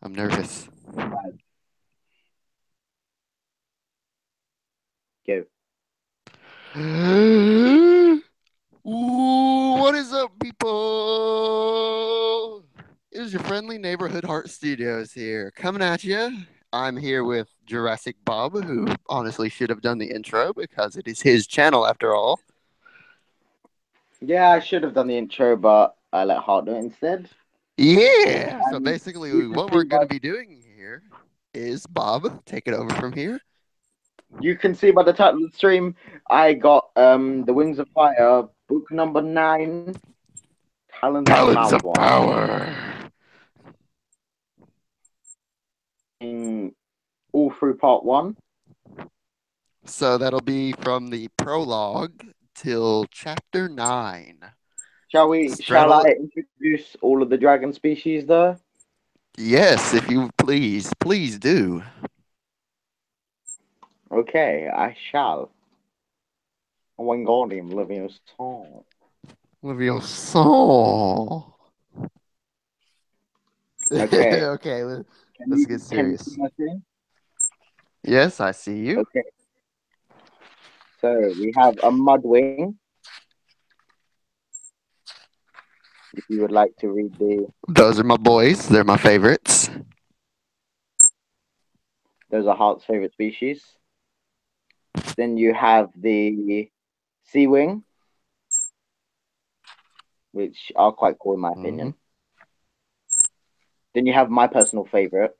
I'm nervous. Right, go. Ooh, what is up, people? It is your friendly neighborhood Hart Studios here, coming at you. I'm here with Jurassic Bob, who honestly should have done the intro because it is his channel after all. Yeah, I should have done the intro, but I let Hart do it instead. Yeah. So And you basically, can what see we're by going to be doing here is Bob take it over from here. the title of the stream, I got the Wings of Fire, book number 9, Talons of Talons Power of one. Power. In all through part 1. So that'll be from the prologue till chapter 9. Shall Straddle. I introduce all of the dragon species though? Yes, if you please. Please do. Okay, I shall. Wingardium Leviosa. Leviosa. Okay, Okay, can let's you get can you see serious. my screen? Yes, I see you. Okay, so we have a Mudwing. If you would like to read Those are my boys. They're my favorites. those are Hart's favorite species. Then you have the Sea Wing, which are quite cool in my Hmm. opinion. Then you have my personal favorite,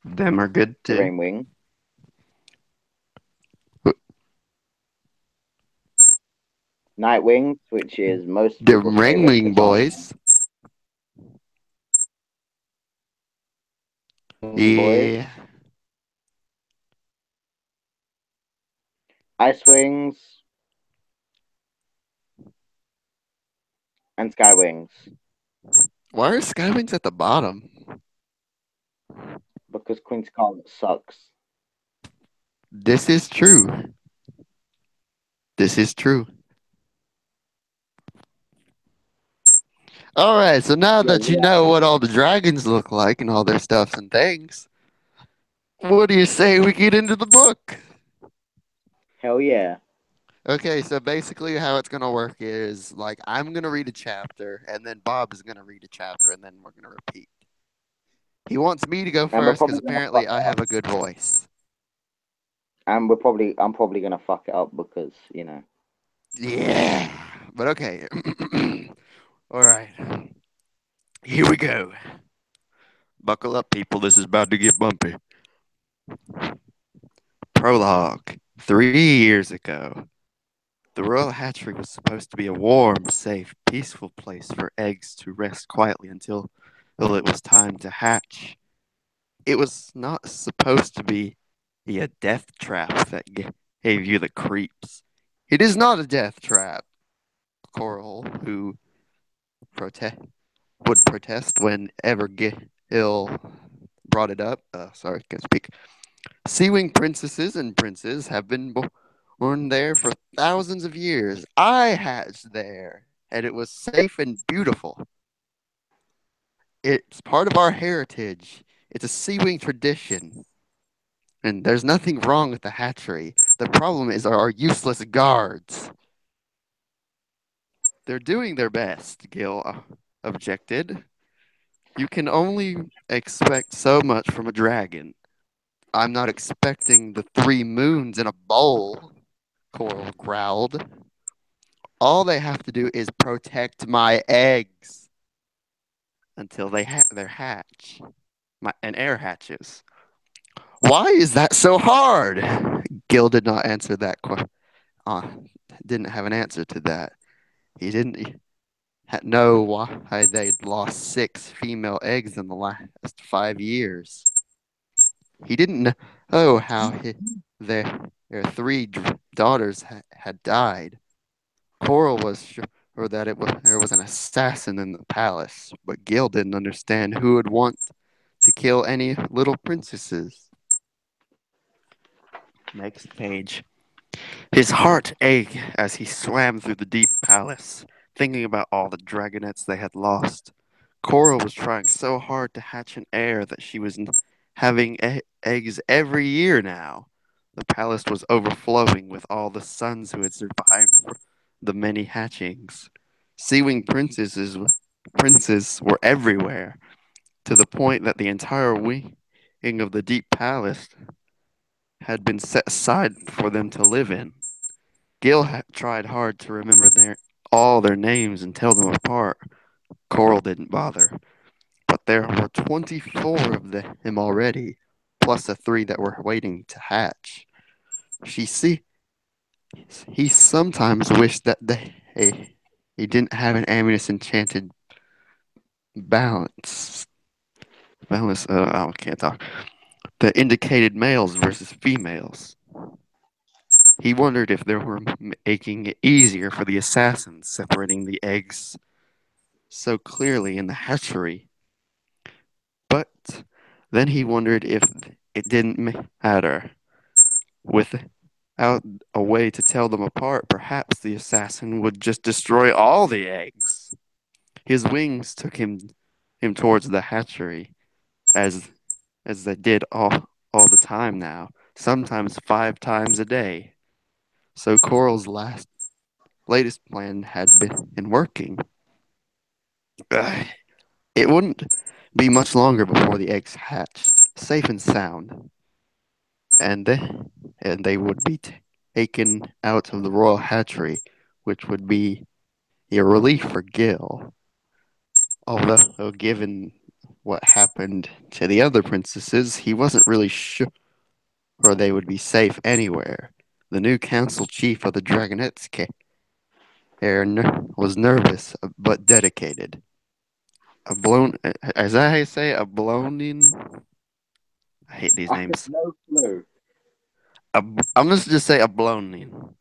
Them are good the too. Rain Wing. Night Wings, which is most The people's favorite Ringwing design. boys. Wing Boys, Yeah. Ice Wings, and Sky Wings. Why are Skywings at the bottom? Because Queen Scarlet sucks. This is true. This is true. All right, so now Yeah, that you know what all the dragons look like and all their stuffs and things, what do you say we get into the book? hell yeah. Okay, so basically, how it's gonna work is like I'm gonna read a chapter, and then Bob is gonna read a chapter, and then we're gonna repeat. He wants me to go And we're first because probably gonna apparently fuck I it have up. a good voice. I'm probably gonna fuck it up because, Yeah, but okay. All right, here we go. Buckle up, people. This is about to get bumpy. Prologue. 3 years ago, the royal hatchery was supposed to be a warm, safe, peaceful place for eggs to rest quietly until it was time to hatch. It was not supposed to be a death trap that gave you the creeps. It is not a death trap, Coral, who protest would protest whenever Gil brought it up. Sorry, can't speak. Sea-wing princesses and princes have been born there for thousands of years. I hatched there, and it was safe and beautiful. It's part of our heritage. It's a sea-wing tradition. And there's nothing wrong with the hatchery. The problem is our useless guards. They're doing their best, Gil objected. You can only expect so much from a dragon. I'm not expecting the 3 moons in a bowl, Coral growled. All they have to do is protect my eggs until their hatch. An air hatches. Why is that so hard? Gil did not answer that question. Uh, didn't have an answer to that. He didn't know why they'd lost 6 female eggs in the last 5 years. He didn't know how their 3 daughters had died. Coral was sure that there was an assassin in the palace, but Gil didn't understand who would want to kill any little princesses. Next page. His heart ached as he swam through the deep palace, thinking about all the dragonettes they had lost. Cora was trying so hard to hatch an heir that she was having eggs every year now. The palace was overflowing with all the sons who had survived the many hatchings. Sea-wing princes were everywhere, to the point that the entire wing of the deep palace had been set aside for them to live in. Gil had tried hard to remember all their names and tell them apart. Coral didn't bother, but there were 24 of them already, plus the three that were waiting to hatch. She see he sometimes wished that he didn't have an Amulus enchanted balance. Balance. I can't talk. That indicated males versus females. He wondered if they were making it easier for the assassins, separating the eggs so clearly in the hatchery. But then he wondered if it didn't matter. Without a way to tell them apart, perhaps the assassin would just destroy all the eggs. His wings took him towards the hatchery, as as they did all the time now, sometimes 5 times a day. So Coral's latest plan had been working. Ugh. It wouldn't be much longer before the eggs hatched, safe and sound, and they would be taken out of the royal hatchery, which would be a relief for Gil. Although, given what happened to the other princesses, he wasn't really sure they would be safe anywhere. The new council chief of the Dragonette's was nervous but dedicated. A blown, as I say, a blown. I hate these I have names. no clue. I'm just say a Ablonian.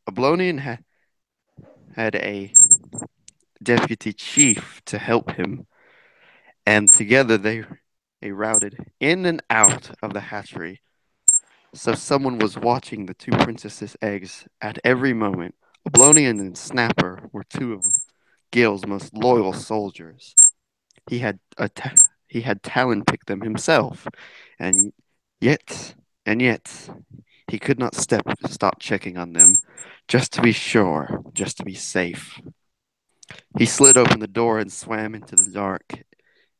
Ablonian had a deputy chief to help him, and together they routed in and out of the hatchery. So someone was watching the two princesses' eggs at every moment. Ablonian and Snapper were two of Gil's most loyal soldiers. He had he had Talon pick them himself, and yet and yet he could not stop checking on them, just to be sure, just to be safe. He slid open the door and swam into the dark,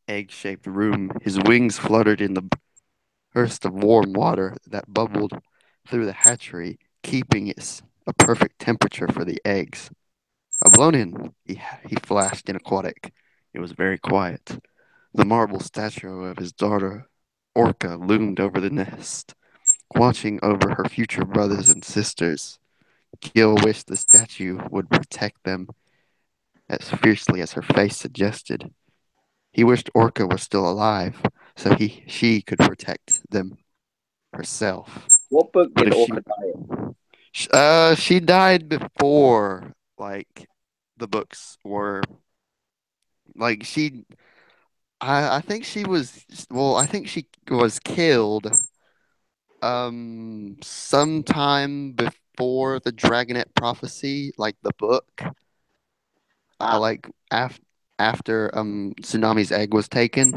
egg-shaped room. His wings fluttered in the burst of warm water that bubbled through the hatchery, keeping it a perfect temperature for the eggs. Ablonin, he flashed in aquatic. It was very quiet. The marble statue of his daughter, Orca, loomed over the nest, watching over her future brothers and sisters. Gil wished the statue would protect them as fiercely as her face suggested. He wished Orca was still alive, so she could protect them herself. What book But did if Orca die in? she died before like the books were like I think she was I think she was killed sometime before the Dragonet prophecy, like the book. Ah, Like after Tsunami's egg was taken.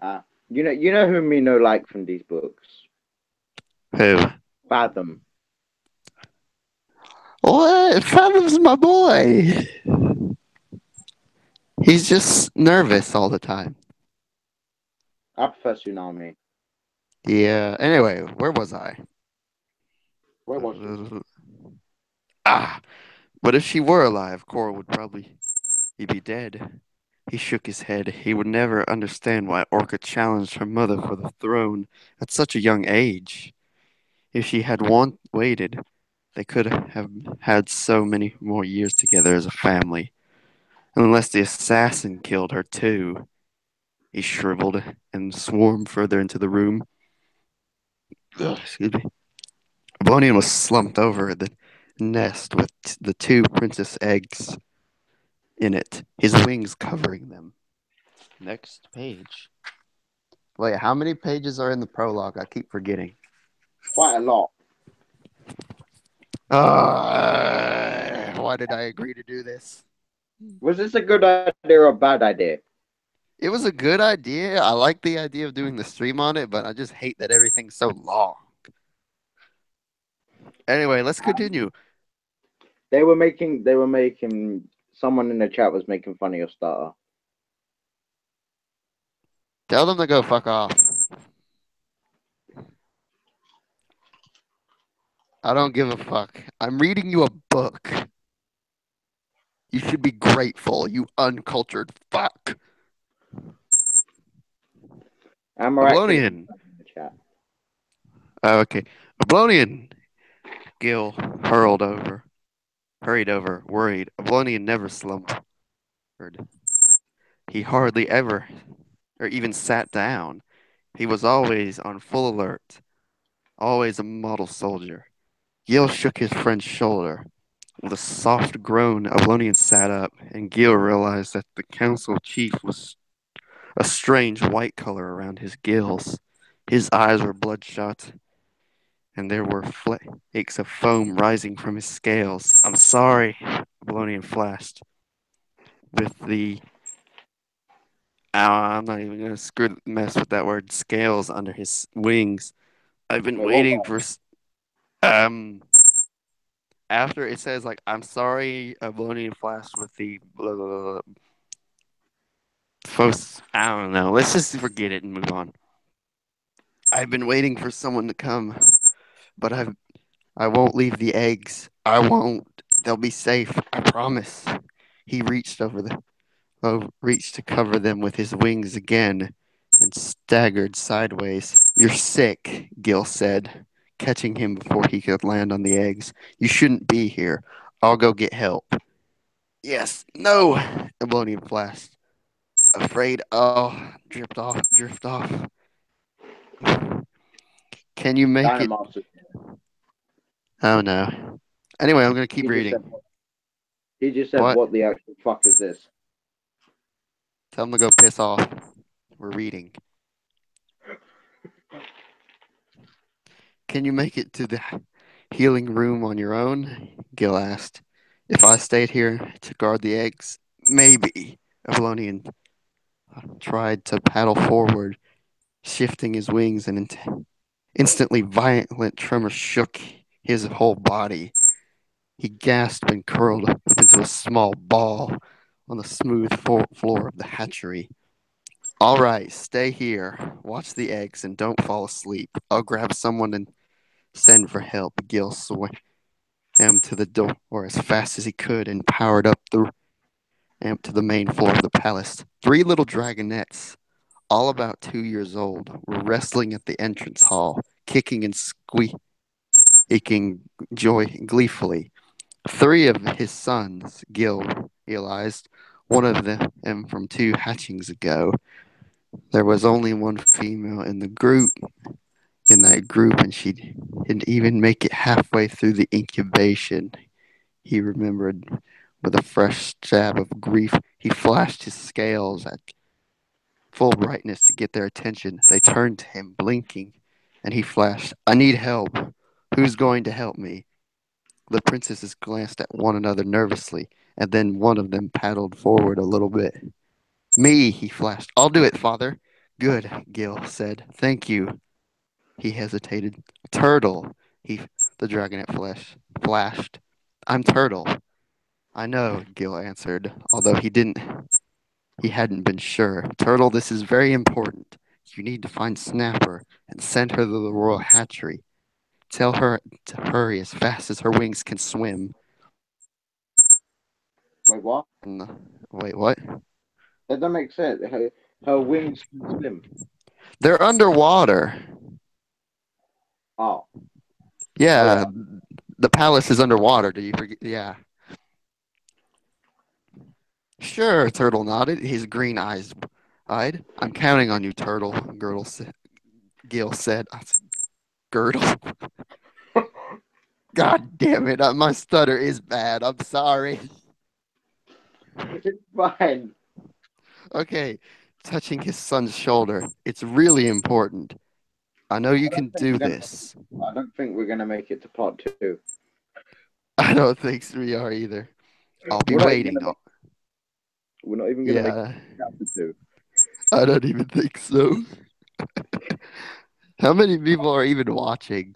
ah. You know whom we know like from these books? Who? Fathom. What? Fathom's my boy. He's just nervous all the time. I prefer Tsunami. Yeah. Anyway, where was I? Where was you? Uh, ah. But if she were alive, Cora would probably he'd be dead. He shook his head. He would never understand why Orca challenged her mother for the throne at such a young age. If she had waited, they could have had so many more years together as a family. Unless the assassin killed her too. He shriveled and swarmed further into the room. Ugh, excuse me. Bonian was slumped over the nest with the two princess eggs in it, his wings covering them. Next page. Wait, how many pages are in the prologue? I keep forgetting. Quite a lot. Why did I agree to do this? Was this a good idea or a bad idea? It was a good idea. I like the idea of doing the stream on it, but I just hate that everything's so long. Anyway, let's continue. They were making someone in the chat was making fun of your starter. Tell them to go fuck off. I don't give a fuck. I'm reading you a book. You should be grateful, you uncultured fuck. Amarak is Ablonian. in the chat. Okay. Ablonian. Gil hurried over, worried. Ablonian never slumbered. He hardly ever or even sat down. He was always on full alert, always a model soldier. Gil shook his friend's shoulder. With a soft groan, Ablonian sat up, and Gil realized that the council chief was a strange white color around his gills. His eyes were bloodshot, and there were flakes of foam rising from his scales. I'm sorry, Ablonian flashed. With the I'm not even gonna mess with that word. Scales under his wings. I've been Wait, what? waiting for um. After it says like I'm sorry, Ablonian flashed with the blah, blah, blah, blah. I don't know. Let's just forget it and move on. I've been waiting for someone to come, but I won't leave the eggs. I won't. They'll be safe. I promise. He reached to cover them with his wings again and staggered sideways. You're sick, Gil said, catching him before he could land on the eggs. You shouldn't be here. I'll go get help. Yes, no, Ablonian flashed. Afraid drift off. Can you make it? Dynamaster. Oh no. Anyway, I'm gonna keep He just said. reading. He just said, What? "What the actual fuck is this?" Tell them to go piss off. We're reading. Can you make it to the healing room on your own? Gil asked. If I stayed here to guard the eggs, maybe. Apollonian tried to paddle forward, shifting his wings, and instantly violent tremor shook his whole body. He gasped and curled up into a small ball on the smooth floor of the hatchery. All right, stay here. Watch the eggs and don't fall asleep. I'll grab someone and send for help. Gil swam to the door as fast as he could and powered up the ramp to the main floor of the palace. Three little dragonettes, all about 2 years old, were wrestling at the entrance hall, kicking and squeaking gleefully. Three of his sons, Gil realized, one of them from two hatchings ago. There was only one female in that group, and she didn't even make it halfway through the incubation. He remembered with a fresh stab of grief. He flashed his scales at full brightness to get their attention. They turned to him, blinking, and he flashed, I need help. Who's going to help me? The princesses glanced at one another nervously, and then one of them paddled forward a little bit. Me, he flashed. I'll do it, father. Good, Gil said. Thank you. He hesitated. Turtle, the dragonet flashed. I'm Turtle. I know, Gil answered, although he hadn't been sure. Turtle, this is very important. You need to find Snapper and send her to the royal hatchery. Tell her to hurry as fast as her wings can swim. Wait, what? Wait, what? That doesn't make sense. Her wings can swim. They're underwater. Oh, oh Yeah, yeah. the palace is underwater. Do you forget? Yeah. Sure, Turtle nodded, his green eyes eyed. I'm counting on you, Turtle, Gil said. Girdle. God damn it, my stutter is bad. I'm sorry. It's fine. Okay, touching his son's shoulder. It's really important. I know you I don't can think do we're gonna. this. I don't think we're gonna make it to part two. I don't think we are either. I'll be We're not even waiting. gonna make. We're not even gonna make it Yeah. to chapter two. I don't even think so. How many people are even watching?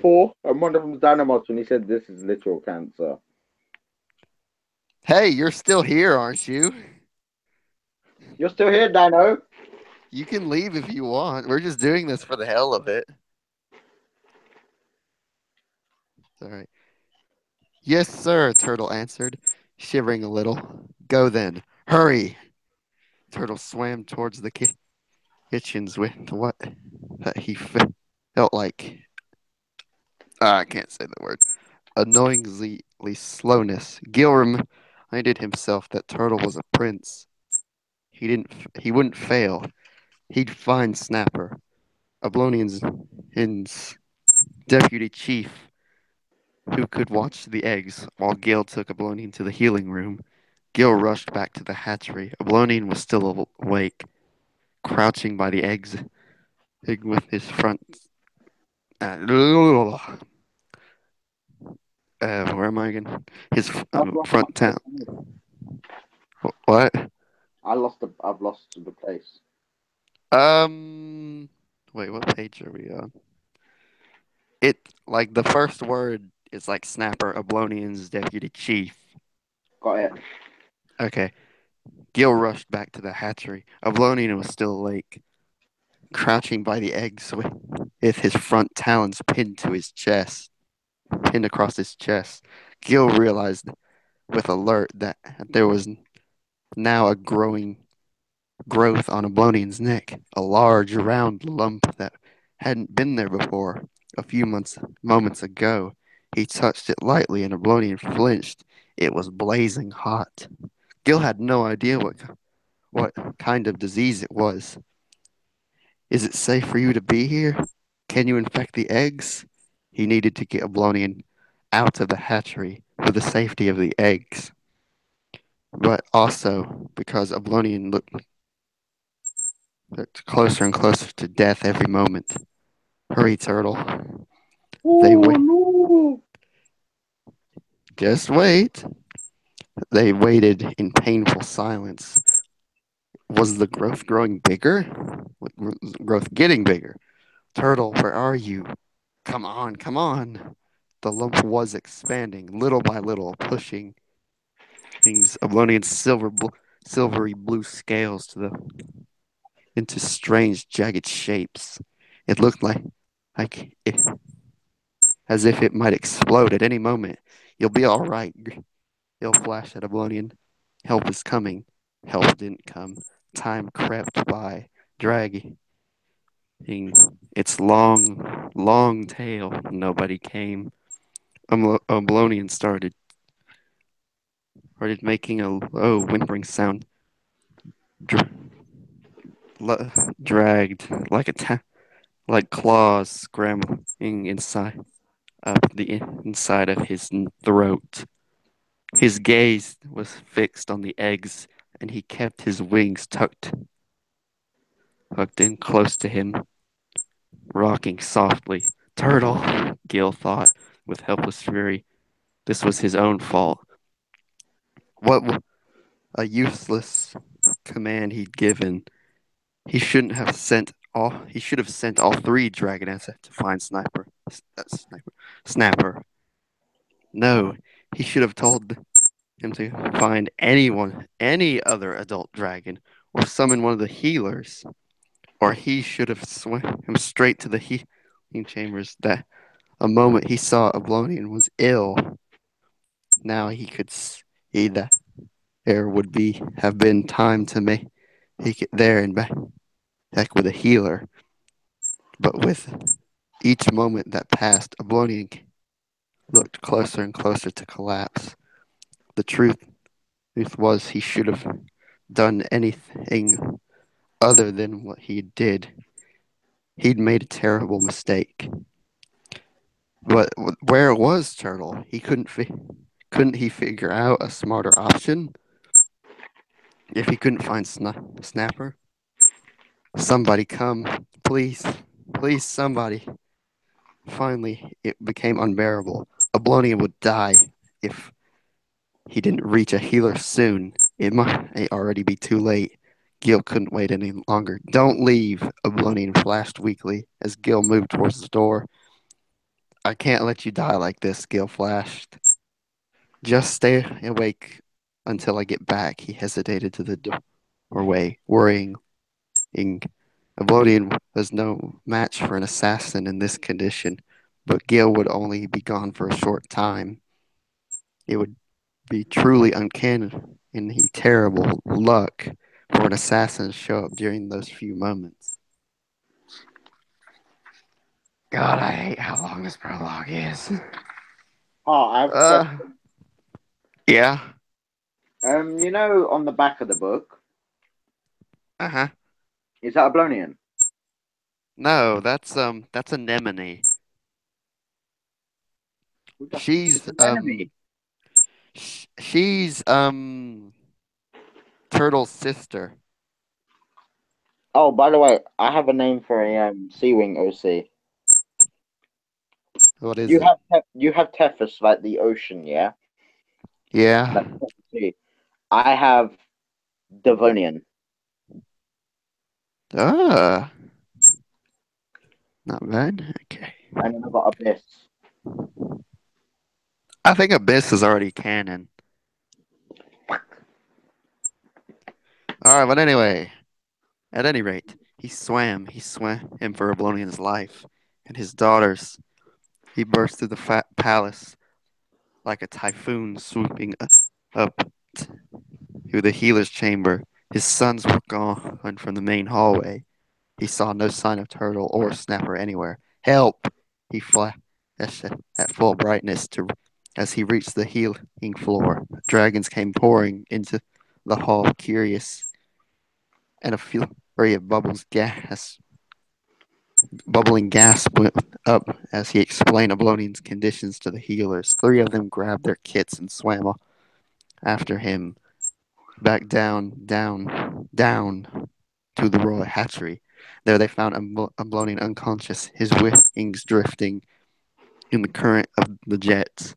Four, and one of them's Dynamos when he said this is literal cancer. Hey, you're still here, aren't you? You're still here, Dino? You can leave if you want. We're just doing this for the hell of it. All right. Yes, sir, Turtle answered, shivering a little. Go then. Hurry! Turtle swam towards the kitchens with what that he felt like. I can't say the word. Annoyingly slowness. Gil reminded himself that Turtle was a prince. He wouldn't fail. He'd find Snapper, Ablonian's deputy chief, who could watch the eggs while Gil took Ablonian to the healing room. Gil rushed back to the hatchery. Ablonian was still awake, crouching by the eggs with his uh, where am I again? His I've lost my front place. town. What? I've lost the place. Um, wait, what page are we on? It like the first word is like Snapper, Ablonian's deputy chief. Got it. Okay. Gil rushed back to the hatchery. Ablonian was still awake, crouching by the eggs with his front talons pinned across his chest. Gil realized with alert that there was now a growing growth on Ablonian's neck, a large round lump that hadn't been there before. A few moments ago, he touched it lightly and Ablonian flinched. It was blazing hot. Gil had no idea what kind of disease it was. Is it safe for you to be here? Can you infect the eggs? He needed to get Ablonian out of the hatchery for the safety of the eggs, but also because Ablonian looked closer and closer to death every moment. Hurry, Turtle. They Oh wait. no! Just wait. They waited in painful silence. Was the growth growing bigger? Was growth getting bigger? Turtle, where are you? Come on, come on. The lump was expanding, little by little, pushing things Ablonian's silvery blue scales into strange, jagged shapes. It looked like it, as if it might explode at any moment. You'll be all right. He'll flash at Ablonian. Help is coming. Help didn't come. Time crept by, dragging its long, long tail. Nobody came. Ablonian started making a low, whimpering sound, dr- dragged like claws scrambling inside up the inside of his throat. His gaze was fixed on the eggs, and he kept his wings tucked in close to him, rocking softly. Turtle, Gil thought with helpless fury. This was his own fault. What a useless command he'd given. He should have sent all three dragonets to find Snapper. No, he should have told him to find any other adult dragon, or summon one of the healers, or he should have swam him straight to the healing chambers. That a moment he saw Ablonian was ill. Now he could see that there would be have been time to make it there and back with a healer. But with each moment that passed, Ablonian looked closer and closer to collapse. The truth was he should have done anything other than what he did. He'd made a terrible mistake. But where was Turtle? Couldn't he figure out a smarter option? If he couldn't find Snapper, somebody come, please, please, somebody. Finally, it became unbearable. Ablonian would die if he didn't reach a healer soon. It might already be too late. Gil couldn't wait any longer. Don't leave, Oblonian flashed weakly as Gil moved towards the door. I can't let you die like this, Gil flashed. Just stay awake until I get back. He hesitated to the doorway, worrying. Oblonian was no match for an assassin in this condition, but Gil would only be gone for a short time. It would be truly uncanny and terrible luck for an assassin to show up during those few moments. God, I hate how long this prologue is. Oh, I have a Uh, question. yeah. On the back of the book, Uh huh. is that a Blonian? No, that's Anemone. Who the fuck is She's an enemy? she's Turtle's sister. Oh, by the way, I have a name for a Sea Wing OC. What is You it? have you have Tethys, like the ocean, yeah, Yeah. like the sea. I have Devonian, Ah, not bad. Okay. and then I've got Abyss. I think Abyss is already canon. All right, but anyway, at any rate, he swam. He swam him for Oblonian's life and his daughters. He burst through the palace like a typhoon swooping up to the healer's chamber. His sons were gone from the main hallway. He saw no sign of Turtle or Snapper anywhere. Help! He flashed at full brightness as he reached the healing floor. Dragons came pouring into the hall, curious, and a flurry of bubbling gas went up as he explained Ablonian's conditions to the healers. Three of them grabbed their kits and swam after him, back down to the royal hatchery. There they found Ablonian unconscious, his wings drifting in the current of the jets.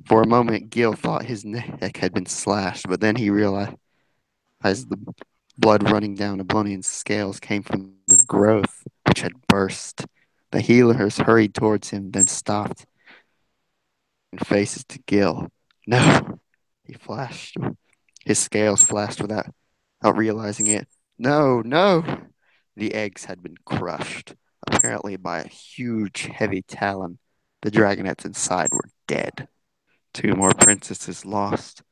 For a moment, Gil thought his neck had been slashed, but then he realized the blood running down Ablonian's scales came from the growth which had burst. The healers hurried towards him, then stopped and faces to Gil. No, he flashed. His scales flashed without realizing it. No, no. The eggs had been crushed, apparently by a huge, heavy talon. The dragonets inside were dead. Two more princesses lost.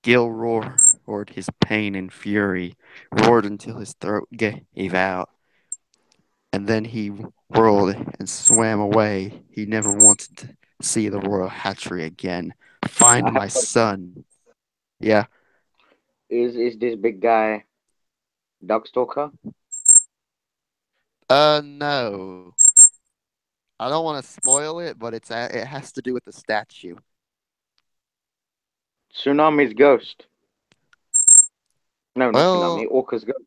Gil roared his pain and fury, roared until his throat gave out, and then he whirled and swam away. He never wanted to see the royal hatchery again. I Find have my a question. son. Yeah. Is this big guy Darkstalker? No. I don't want to spoil it, but it has to do with the statue. Tsunami's ghost. No, not Tsunami. Well, Orca's ghost.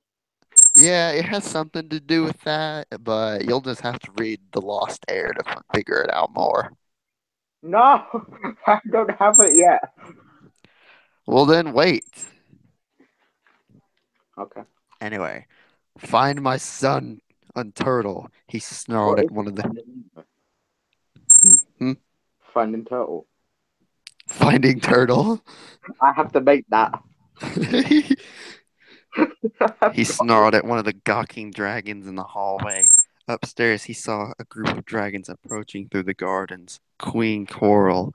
yeah, it has something to do with that, but you'll just have to read The Lost Heir to figure it out more. No, I don't have it yet. Well, then wait. Okay. Anyway, find my son, Unturtle. He snarled What at is one it? of the. Finding, Hmm? Finding Turtle. Finding Turtle. I have to make that. He snarled at one of the gawking dragons in the hallway. Upstairs, he saw a group of dragons approaching through the gardens. Queen Coral,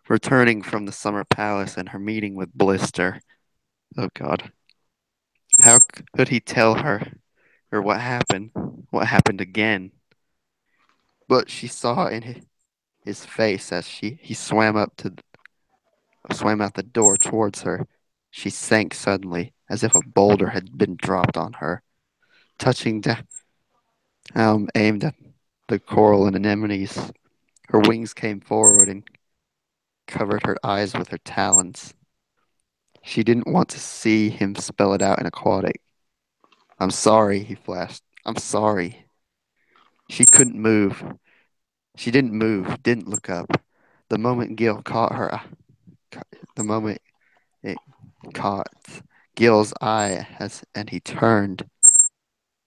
returning from the summer palace and her meeting with Blister. Oh God. How could he tell her or what happened? What happened again? But she saw in his face as he swam out the door towards her. She sank suddenly, as if a boulder had been dropped on her. Touching down, aimed at the coral and anemones, her wings came forward and covered her eyes with her talons. She didn't want to see him spell it out in aquatic. I'm sorry, he flashed. I'm sorry. She couldn't move. She didn't move, didn't look up. The moment Gil caught her, the moment it caught Gil's eye and he turned.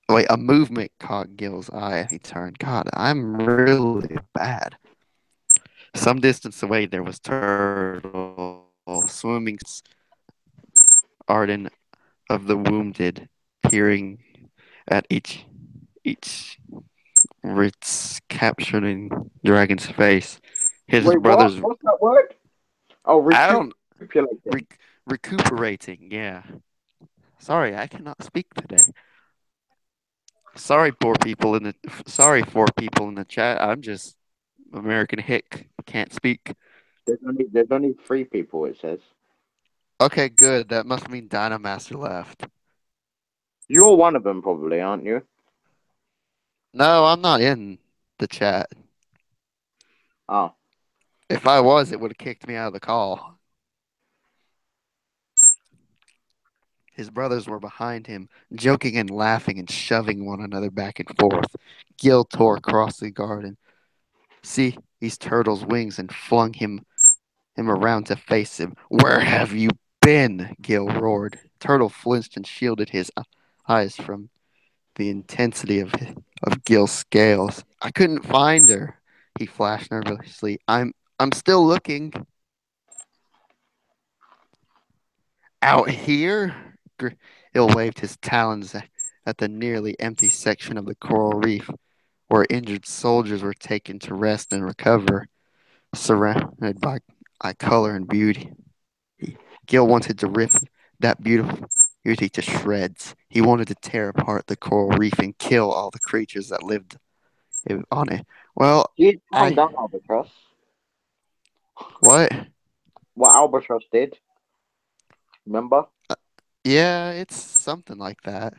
Wait, a movement caught Gil's eye and he turned. God, I'm really bad. Some distance away, there was Turtle swimming Arden of the wounded, peering at each Ritz capturing dragon's face. His Wait, what? brothers, What's that word? Oh, I don't recupulating. recuperating. Yeah, sorry, I cannot speak today. Sorry, poor people in the. Sorry, for people in the chat. I'm just American hick. Can't speak. There's only three people. It says Okay, good. That must mean Dynamaster left. you're one of them, probably, aren't you? No, I'm not in the chat. Oh, If I was, it would have kicked me out of the call. His brothers were behind him, joking and laughing and shoving one another back and forth. Gil tore across the garden. See, these turtles' wings and flung him around to face him. Where have you been? Gil roared. Turtle flinched and shielded his eyes from the intensity of Gil's scales. I couldn't find her, he flashed nervously. I'm still looking. Out here? Gil waved his talons at the nearly empty section of the coral reef where injured soldiers were taken to rest and recover, surrounded by color and beauty. Gil wanted to rip that beauty to shreds. He wanted to tear apart the coral reef and kill all the creatures that lived on it. Well, you calm I down, Albatross. what? What Albatross did, remember? Yeah, it's something like that.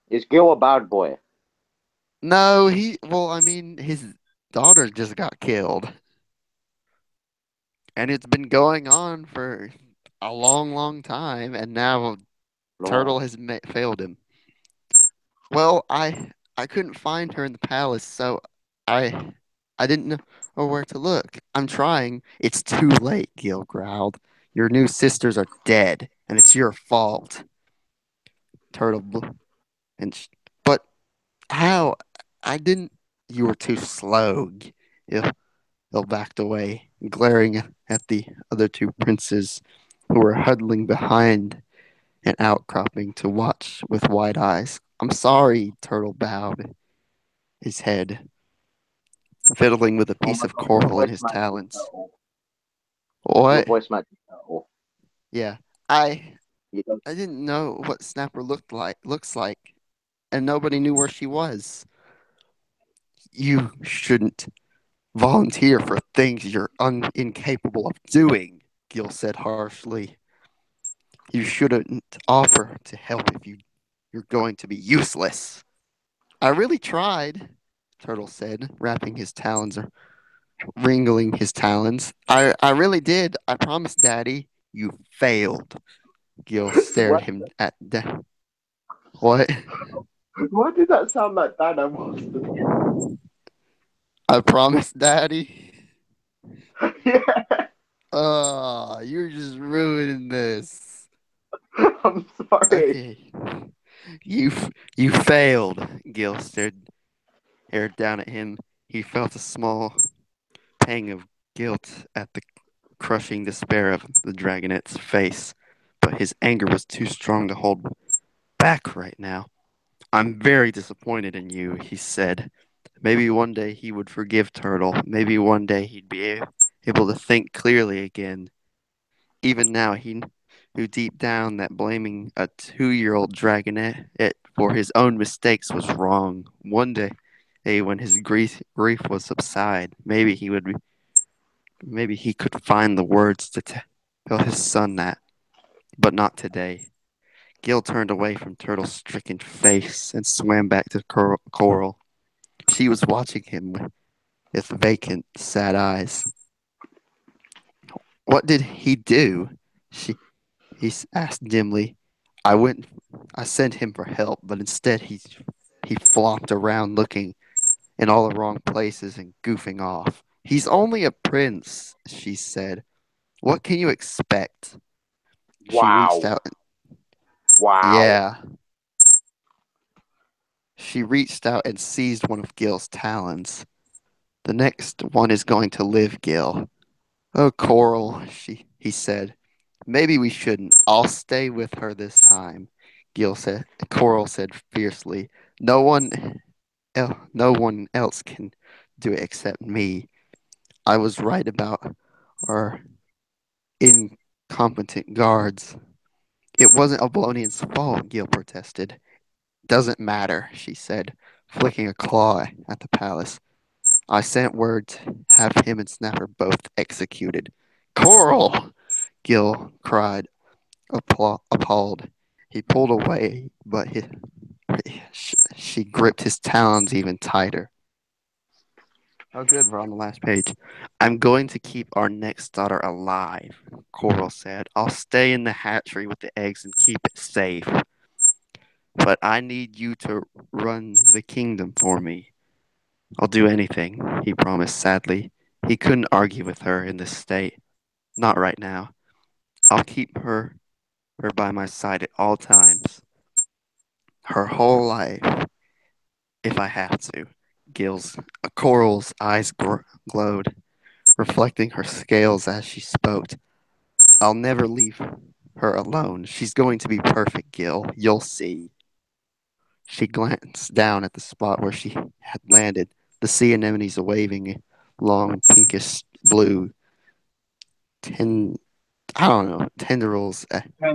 Is Gil a bad boy? No, he. Well, I mean, his daughter just got killed, and it's been going on for a long, long time, and now Turtle Long. has failed him. Well, I couldn't find her in the palace, so I I didn't know where to look. I'm trying. It's too late, Gil growled. Your new sisters are dead, and it's your fault. Turtle and but how? I didn't. You were too slow. Gil, Gil backed away, glaring at the other two princes who were huddling behind an outcropping to watch with wide eyes. I'm sorry, Turtle bowed his head, fiddling with a Oh piece my of god, your coral in voice his matches talons. Turtle. Your What? voice matches Turtle. Yeah, I You don't. I didn't know what Snapper looks like, and nobody knew where she was. You shouldn't volunteer for things you're incapable of doing, Gil said harshly. You shouldn't offer to help if you're going to be useless. I really tried, Turtle said, wriggling his talons. I really did. I promised, Daddy. You failed. Gil stared What? him at what? Why did that sound like Dana Master? I promised, Daddy. Yeah, You're just ruining this. I'm sorry. Okay, you you failed. Gil stared down at him. He felt a small pang of guilt at the crushing despair of the dragonette's face, but his anger was too strong to hold back right now. I'm very disappointed in you, he said. Maybe one day he would forgive Turtle. Maybe one day he'd be able to think clearly again. Even now, he knew deep down that blaming a 2-year-old dragonette for his own mistakes was wrong. One day, when his grief would subside, maybe he could find the words to tell his son that, but not today. Gil turned away from Turtle's stricken face and swam back to Coral. She was watching him with vacant, sad eyes. What did he do? She he asked dimly. I went I sent him for help, but instead he flopped around looking in all the wrong places and goofing off. He's only a prince, she said. What can you expect? She reached Wow. out. Wow. Yeah, she reached out and seized one of Gil's talons. The next one is going to live, Gil. Oh, Coral, he said. Maybe we shouldn't. I'll stay with her this time. Gil said. Coral said fiercely. No one else can do it except me. I was right about our incompetent guards. It wasn't Oblonian's fault, Gil protested. Doesn't matter, she said, flicking a claw at the palace. I sent word to have him and Snapper both executed. Coral! Gil cried, appalled. He pulled away, but she gripped his talons even tighter. Oh, good. We're on the last page. I'm going to keep our next daughter alive, Coral said. I'll stay in the hatchery with the eggs and keep it safe. But I need you to run the kingdom for me. I'll do anything, he promised sadly. He couldn't argue with her in this state. Not right now. I'll keep her by my side at all times. Her whole life, if I have to. Coral's eyes glowed, reflecting her scales as she spoke. I'll never leave her alone. She's going to be perfect, Gil. You'll see. She glanced down at the spot where she had landed. The sea anemones waving long pinkish blue ten I don't know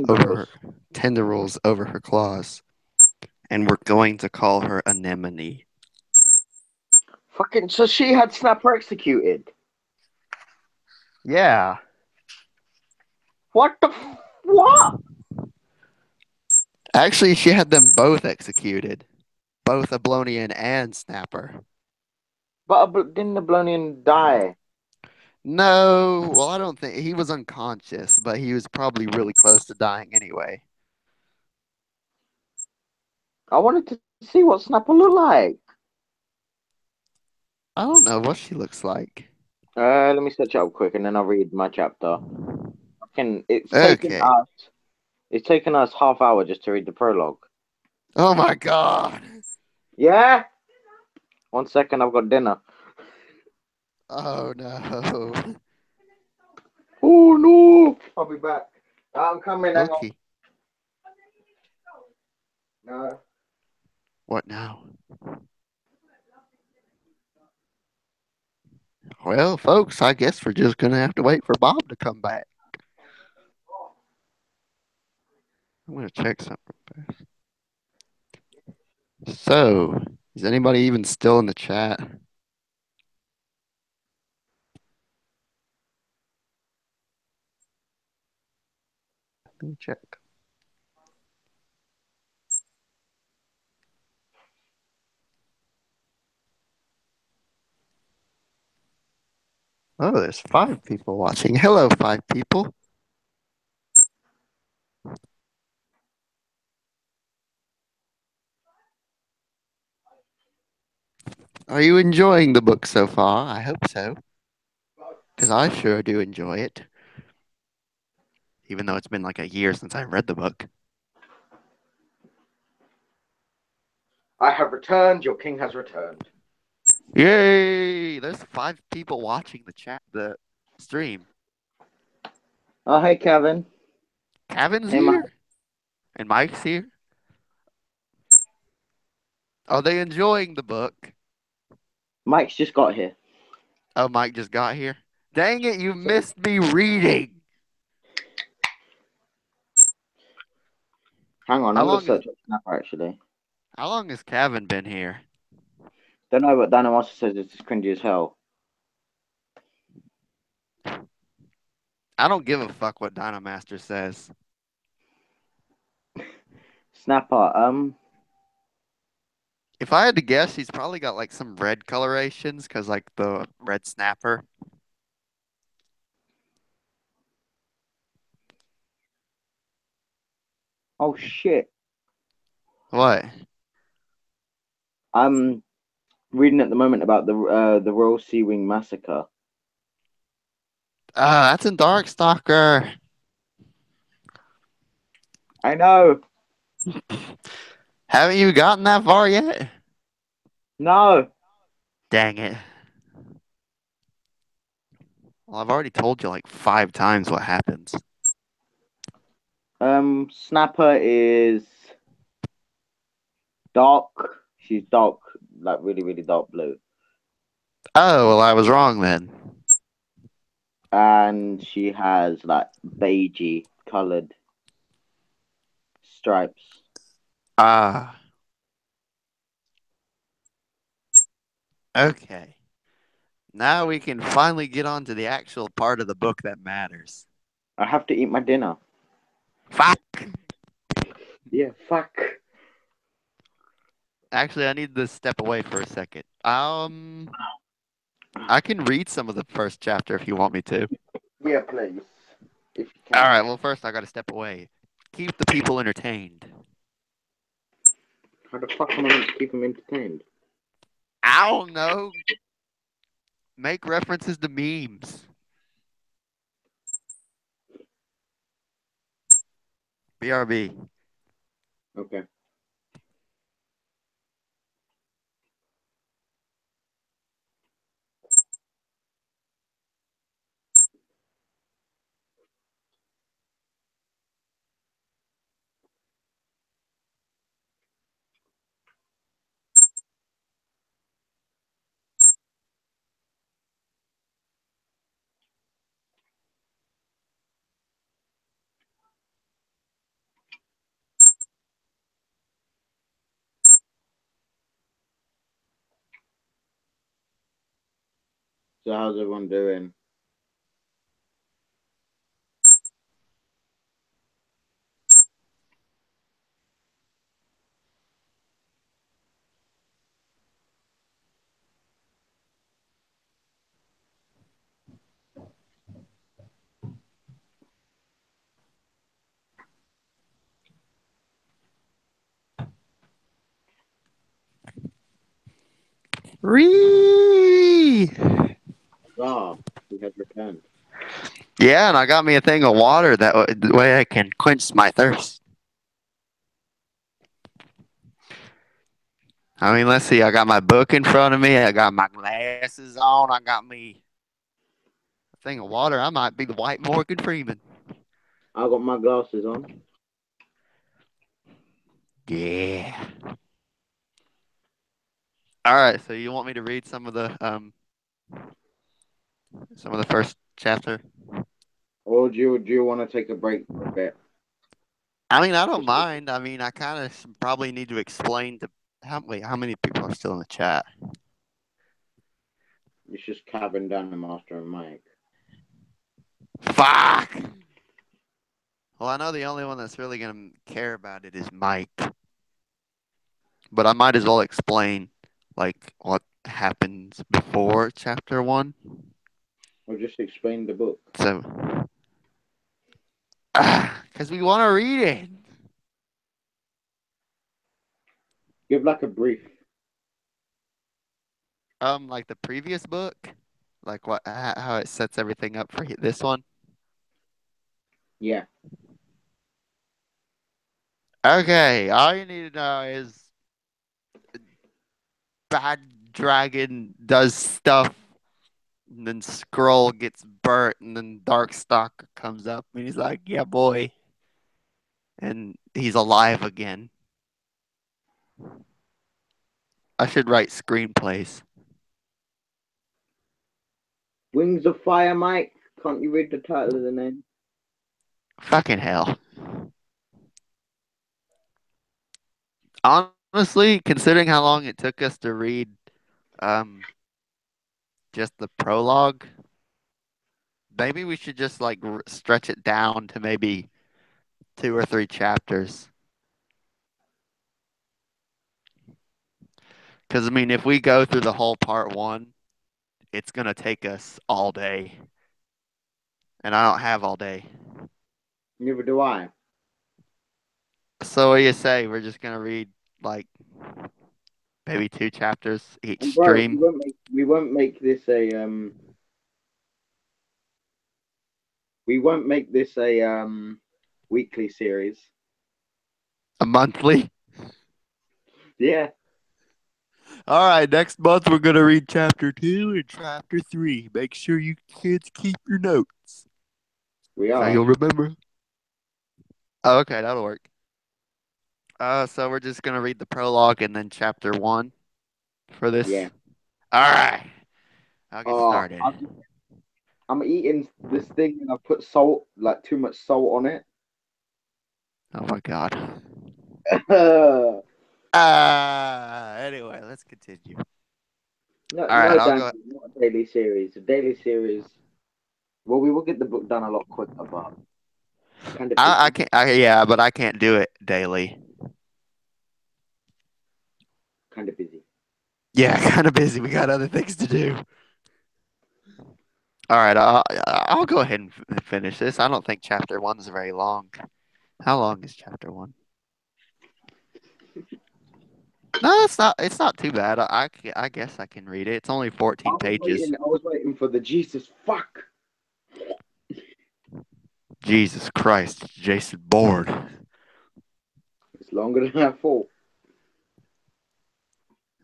over her Kangaroos. tendrils over her claws, and we're going to call her Anemone. Fucking. So she had Snapper executed. Yeah, What the? What? actually, she had them both executed, both Ablonian and Snapper. But didn't the Blonian die? No, well, I don't think he was unconscious, but he was probably really close to dying anyway. I wanted to see what Snapper looked like. I don't know what she looks like. Let me search it up quick and then I'll read my chapter. Fucking, Okay. it's taken us half hour just to read the prologue. Oh my god. Yeah. 1 second, I've got dinner. Oh no. Oh no! I'll be back. I'm coming. Hang on. Okay. No. What now? Well, folks, I guess we're just gonna have to wait for Bob to come back. I'm gonna check something first. So, is anybody even still in the chat? Let me check. Oh, there's 5 people watching. Hello, 5 people. Are you enjoying the book so far? I hope so, because I sure do enjoy it, even though it's been like a year since I read the book. I have returned. Your king has returned. Yay! There's 5 people watching the stream. Oh, hey, Kevin. Kevin's Hey, Mike. here, and Mike's here. Are they enjoying the book? Mike's just got here. Oh, Mike just got here. Dang it, you So, missed me reading. hang on. How I'm going to long is search up Snapper, actually. how long has Kevin been here? Don't know, but Dynamaster says it's cringy as hell. I don't give a fuck what Dynamaster says. Snapper, If I had to guess, he's probably got like some red colorations, cause like the red snapper. oh shit. What? I'm reading at the moment about the Royal Sea Wing massacre. That's in Darkstalker. I know. Haven't you gotten that far yet? No. Dang it. Well, I've already told you like 5 times what happens. Snapper is dark. She's dark, like really, really dark blue, Oh, well, I was wrong then. and she has like beigey colored stripes. Ah, okay. Now we can finally get on to the actual part of the book that matters. I have to eat my dinner. Fuck! Yeah, fuck. Actually, I need to step away for a second. I can read some of the first chapter if you want me to. Yeah, please, if you All can. right, well, first I gotta step away. Keep the people entertained. How the fuck am I meant to keep them entertained? I don't know. Make references to memes. BRB. Okay. So how's everyone doing? Ree! Ah, we have returned. Yeah, and I got me a thing of water that way I can quench my thirst. I mean, let's see. I got my book in front of me. I got my glasses on. I got me a thing of water. I might be the white Morgan Freeman. I got my glasses on. Yeah. All right. So you want me to read some of the first chapter? Or do you want to take a break for a bit? I mean, I don't Just mind. I mean, I kind of probably need to explain to how many people are still in the chat? it's just Cabin down the Master and Mike. Fuck. Well, I know the only one that's really gonna care about it is Mike, but I might as well explain like what happens before chapter one. Or just explain the book. So, because we want to read it. Give like a brief. Like the previous book, like how it sets everything up for this one. Yeah. Okay, all you need to know is bad dragon does stuff, and then Scroll gets burnt, and then Darkstalker comes up, and he's like, "Yeah, boy," and he's alive again. I should write screenplays. Wings of Fire, Mike. Can't you read the title of the name? Fucking hell. Honestly, considering how long it took us to read um just the prologue, maybe we should just like stretch it down to maybe 2 or 3 chapters. Because I mean, if we go through the whole part one, it's gonna take us all day, and I don't have all day. Neither do I. So what do you say? We're just gonna read like maybe 2 chapters each And bro, stream. we won't make this a we won't make this a weekly series. A monthly. Yeah, All right, next month we're gonna read chapter 2 and chapter 3. Make sure you kids keep your notes we so are. you'll remember. Oh, okay, that'll work. So we're just gonna read the prologue and then chapter 1 for Yeah. this. All right, I'll get Oh, started. I'm eating this thing and I put salt, like too much salt on it. Oh my god. no, Anyway, let's continue. All right, no, I'll Dan, go. not a daily series. A daily series. Well, we will get the book done a lot quicker, but kind of I busy. can't. Yeah, but I can't do it daily. Kind of busy. Yeah, kind of busy. We got other things to do. All right, I'll go ahead and finish this. I don't think chapter 1 is very long. How long is chapter 1? No, it's not. It's not too bad. I guess I can read it. It's only 14 pages. I was waiting for the Jesus fuck. Jesus Christ, Jason Bourne. It's longer than I thought.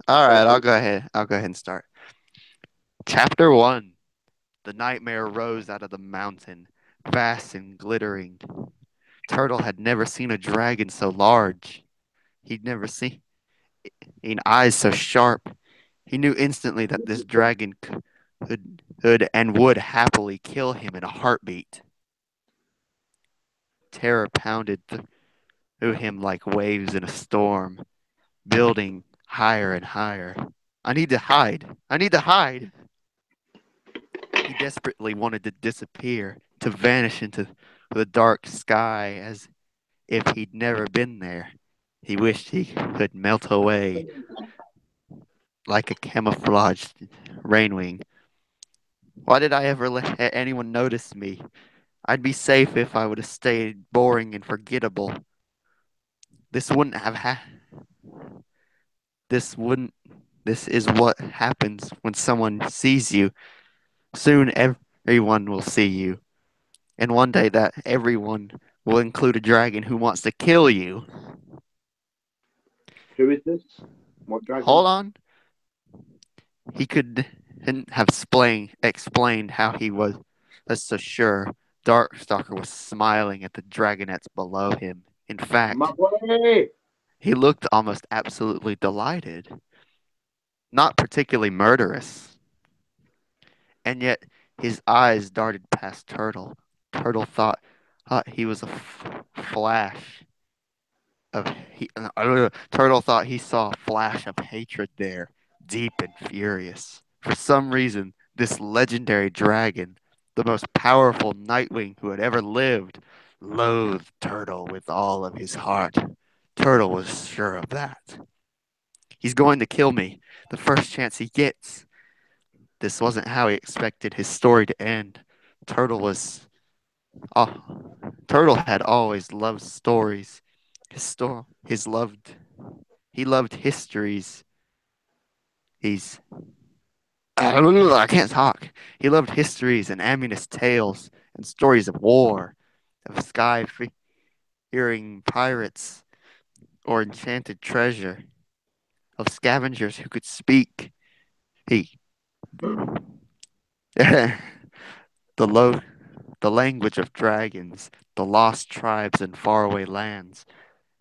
All Go right, for it. I'll go ahead and start. Chapter 1. The nightmare rose out of the mountain, vast and glittering. Turtle had never seen a dragon so large. He'd never seen eyes so sharp. He knew instantly that this dragon could and would happily kill him in a heartbeat. Terror pounded through him like waves in a storm, building higher and higher. I need to hide. I need to hide. He desperately wanted to disappear, to vanish into the dark sky as if he'd never been there. He wished he could melt away like a camouflaged rainwing. Why did I ever let anyone notice me? I'd be safe if I would have stayed boring and forgettable. This wouldn't have this wouldn't this is what happens when someone sees you. Soon everyone will see you. And one day that everyone will include a dragon who wants to kill you. Who is this? What dragon? Hold on. He couldn't have explained how he was so sure. Darkstalker was smiling at the dragonets below him. In My fact, boy! he looked almost absolutely delighted, not particularly murderous. And yet his eyes darted past Turtle. Turtle thought he was a flash of Turtle thought he saw a flash of hatred there, deep and furious. For some reason, this legendary dragon, the most powerful Nightwing who had ever lived, loathed Turtle with all of his heart. Turtle was sure of that. He's going to kill me the first chance he gets. This wasn't how he expected his story to end. Turtle was oh, Turtle had always loved stories. His loved he loved histories. He's I can't talk. He loved histories and ominous tales and stories of war, of sky-fearing pirates or enchanted treasure, of scavengers who could speak. He the low the language of dragons, the lost tribes and faraway lands.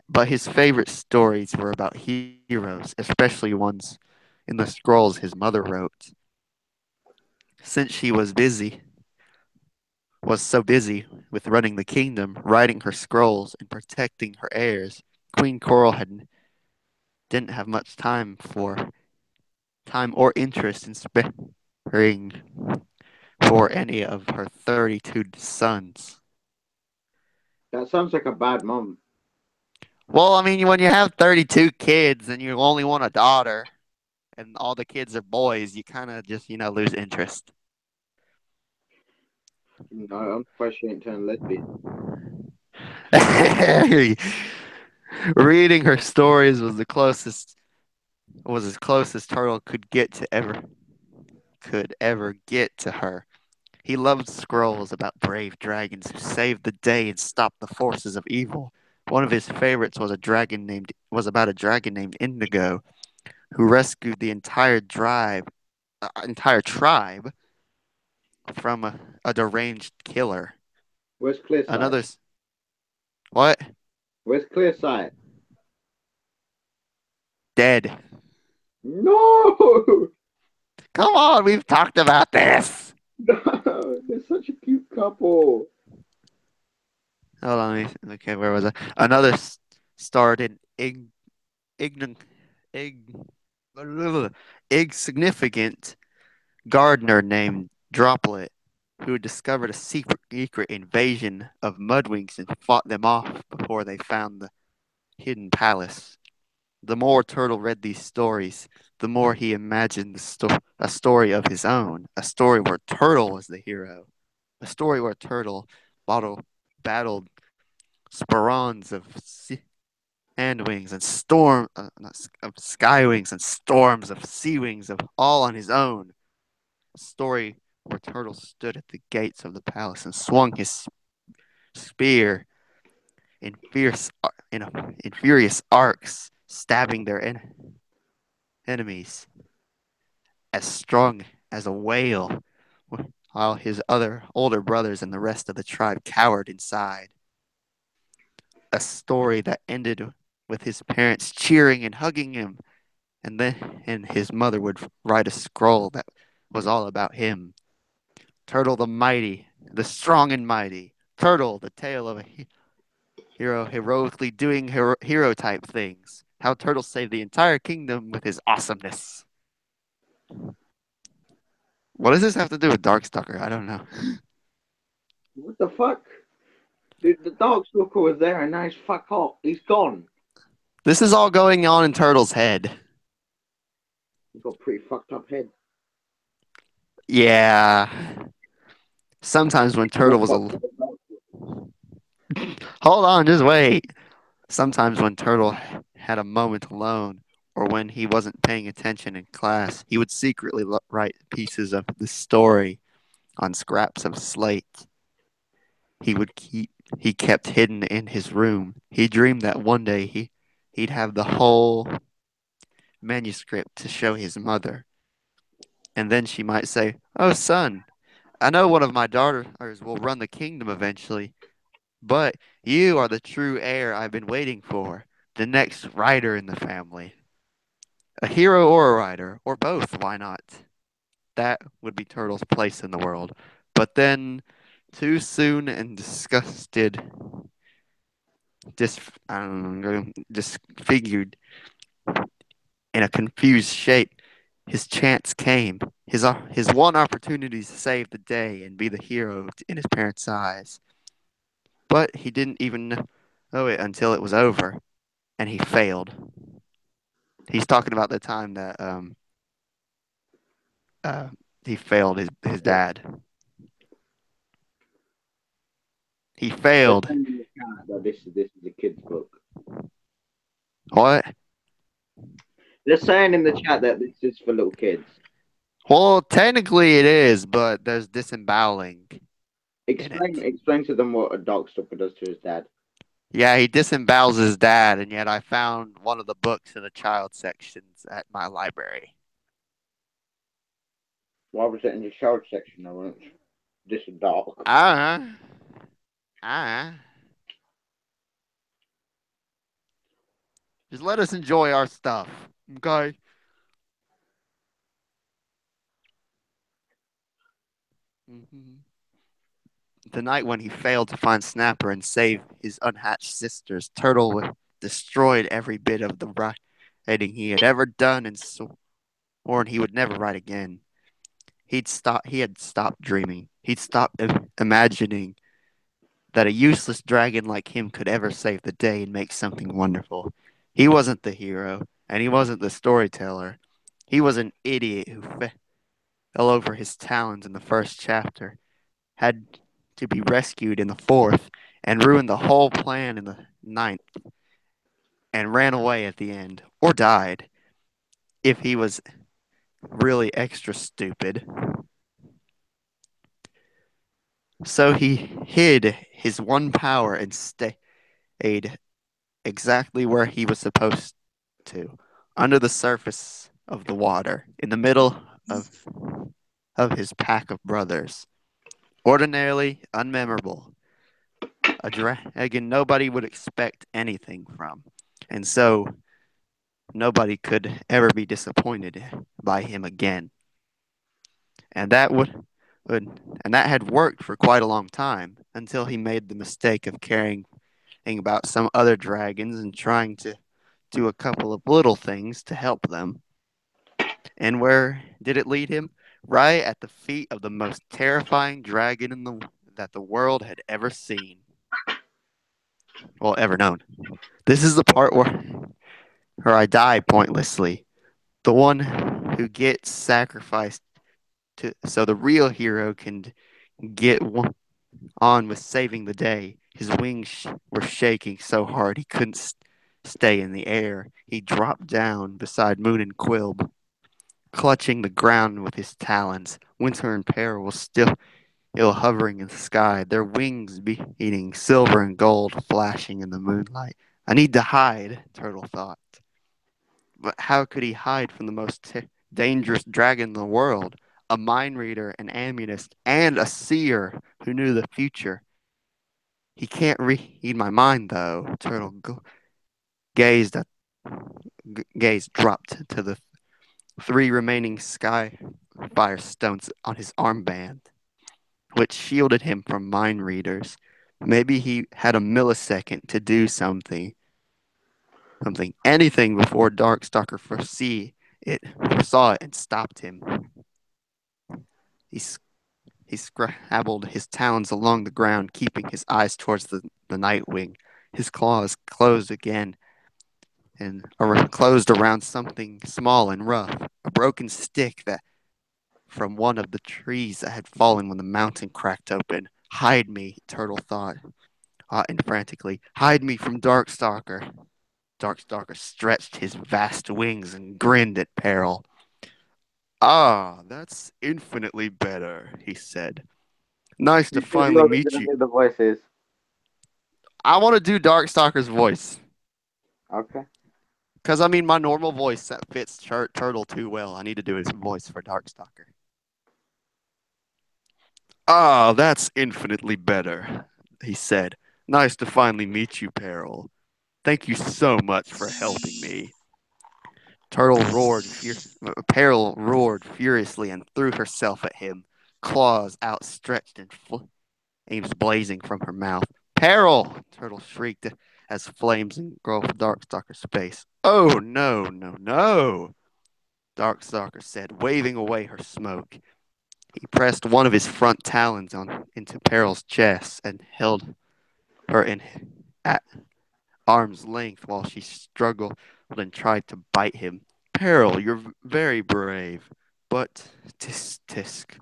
But his favorite stories were about heroes, especially ones in the scrolls his mother wrote. Since she was so busy with running the kingdom, writing her scrolls, and protecting her heirs, Queen Coral didn't have much time or interest in sparing for any of her 32 sons. That sounds like a bad mom. Well, I mean, when you have 32 kids and you only want a daughter and all the kids are boys, you kind of just, lose interest. No, I'm surprised she ain't turned lesbian. Reading her stories was as close as Turtle could ever get to her. He loved scrolls about brave dragons who saved the day and stopped the forces of evil. One of his favorites was about a dragon named Indigo who rescued the entire tribe from a deranged killer. Where's clear sight? Another what? Where's clear sight? Dead. No! Come on, we've talked about this. No! They're such a cute couple. Hold on. Okay, where was I? Another starred in ign- ig, insignificant gardener named Droplet, who had discovered a secret invasion of mudwings and fought them off before they found the hidden palace. The more Turtle read these stories, the more he imagined a story of his own, a story where Turtle was the hero, a story where Turtle battled sparons of handwings and of skywings and storms of sea wings of all on his own. A story where Turtle stood at the gates of the palace and swung his spear in in furious arcs, stabbing their enemies as strong as a whale, while his other older brothers and the rest of the tribe cowered inside. A story that ended with his parents cheering and hugging him, and his mother would write a scroll that was all about him. Turtle the mighty, the strong and mighty. Turtle, the tale of a hero heroically doing hero type things. How Turtle saved the entire kingdom with his awesomeness. What does this have to do with Darkstalker? I don't know. What the fuck? Dude, the Darkstalker was there and now he's fuck off. He's gone. This is all going on in Turtle's head. He's got a pretty fucked up head. Yeah. Sometimes when More Turtle was fucked a. up than Hold on, just wait. Sometimes when Turtle had a moment alone, or when he wasn't paying attention in class, he would secretly write pieces of the story on scraps of slate. He would keep he kept hidden in his room. He dreamed that one day he'd have the whole manuscript to show his mother, and then she might say, "Oh, son, I know one of my daughters will run the kingdom eventually, but you are the true heir I've been waiting for, the next writer in the family. A hero or a writer, or both, why not? That would be Turtle's place in the world." But then, too soon and dis, disfigured in a confused shape, his chance came. His one opportunity to save the day and be the hero in his parents' eyes. But he didn't even know it until it was over, and he failed. He's talking about the time that uh, he failed his that. dad. He They're failed. saying in the chat that this is a kid's book. What? They're saying in the chat that this is for little kids. Well, technically it is, but there's disemboweling in it. Explain to them what a Darkstalker does to his dad. Yeah, he disembowels his dad, and yet I found one of the books in the child sections at my library. Why was it in your child section? I went, this is dark. Ah, ah. Just let us enjoy our stuff, okay? Mm-hmm. The night when he failed to find Snapper and save his unhatched sisters, Turtle destroyed every bit of the writing he had ever done and sworn he would never write again. He had stopped dreaming. He'd stopped imagining that a useless dragon like him could ever save the day and make something wonderful. He wasn't the hero, and he wasn't the storyteller. He was an idiot who fell over his talons in the first chapter, had to be rescued in the fourth, and ruined the whole plan in the ninth, and ran away at the end, or died, if he was really extra stupid. So he hid his one power and stayed exactly where he was supposed to, under the surface of the water, in the middle of, of his pack of brothers. Ordinarily unmemorable, a dragon nobody would expect anything from, and so nobody could ever be disappointed by him again. And would and that had worked for quite a long time until he made the mistake of caring about some other dragons and trying to do a couple of little things to help them. And where did it lead him? Right at the feet of the most terrifying dragon that the world had ever seen. Well, ever known. This is the part where I die pointlessly. The one who gets sacrificed so the real hero can get on with saving the day. His wings were shaking so hard he couldn't stay in the air. He dropped down beside Moon and Quilb, clutching the ground with his talons. Winter and Peril was still hovering in the sky, their wings beating silver and gold flashing in the moonlight. I need to hide, Turtle thought. But how could he hide from the most dangerous dragon in the world? A mind reader, an amulet, and a seer who knew the future. He can't read my mind, though. Turtle gazed at gaze dropped to the three remaining sky fire stones on his armband, which shielded him from mind readers. Maybe he had a millisecond to do anything before Darkstalker foresaw it and stopped him. He he scrabbled his talons along the ground, keeping his eyes towards the Nightwing. His claws closed again and closed around something small and rough, a broken stick that from one of the trees that had fallen when the mountain cracked open. Hide me, Turtle thought, and frantically. Hide me from Darkstalker. Darkstalker stretched his vast wings and grinned at Peril. Ah, that's infinitely better, he said. Nice to You sure finally you're only meet gonna you. do the voices? I want to do Darkstalker's voice. Okay. Because, I mean, my normal voice that fits Turtle too well. I need to do his voice for Darkstalker. Ah, that's infinitely better, he said. Nice to finally meet you, Peril. Thank you so much for helping me. Peril roared furiously and threw herself at him, claws outstretched and flames blazing from her mouth. Peril! Turtle shrieked as flames engulfed Darkstalker's face. Oh, no, no, no! Darkstalker said, waving away her smoke. He pressed one of his front talons into Peril's chest and held her in at arm's length while she struggled and tried to bite him. Peril, you're very brave, but tisk tisk.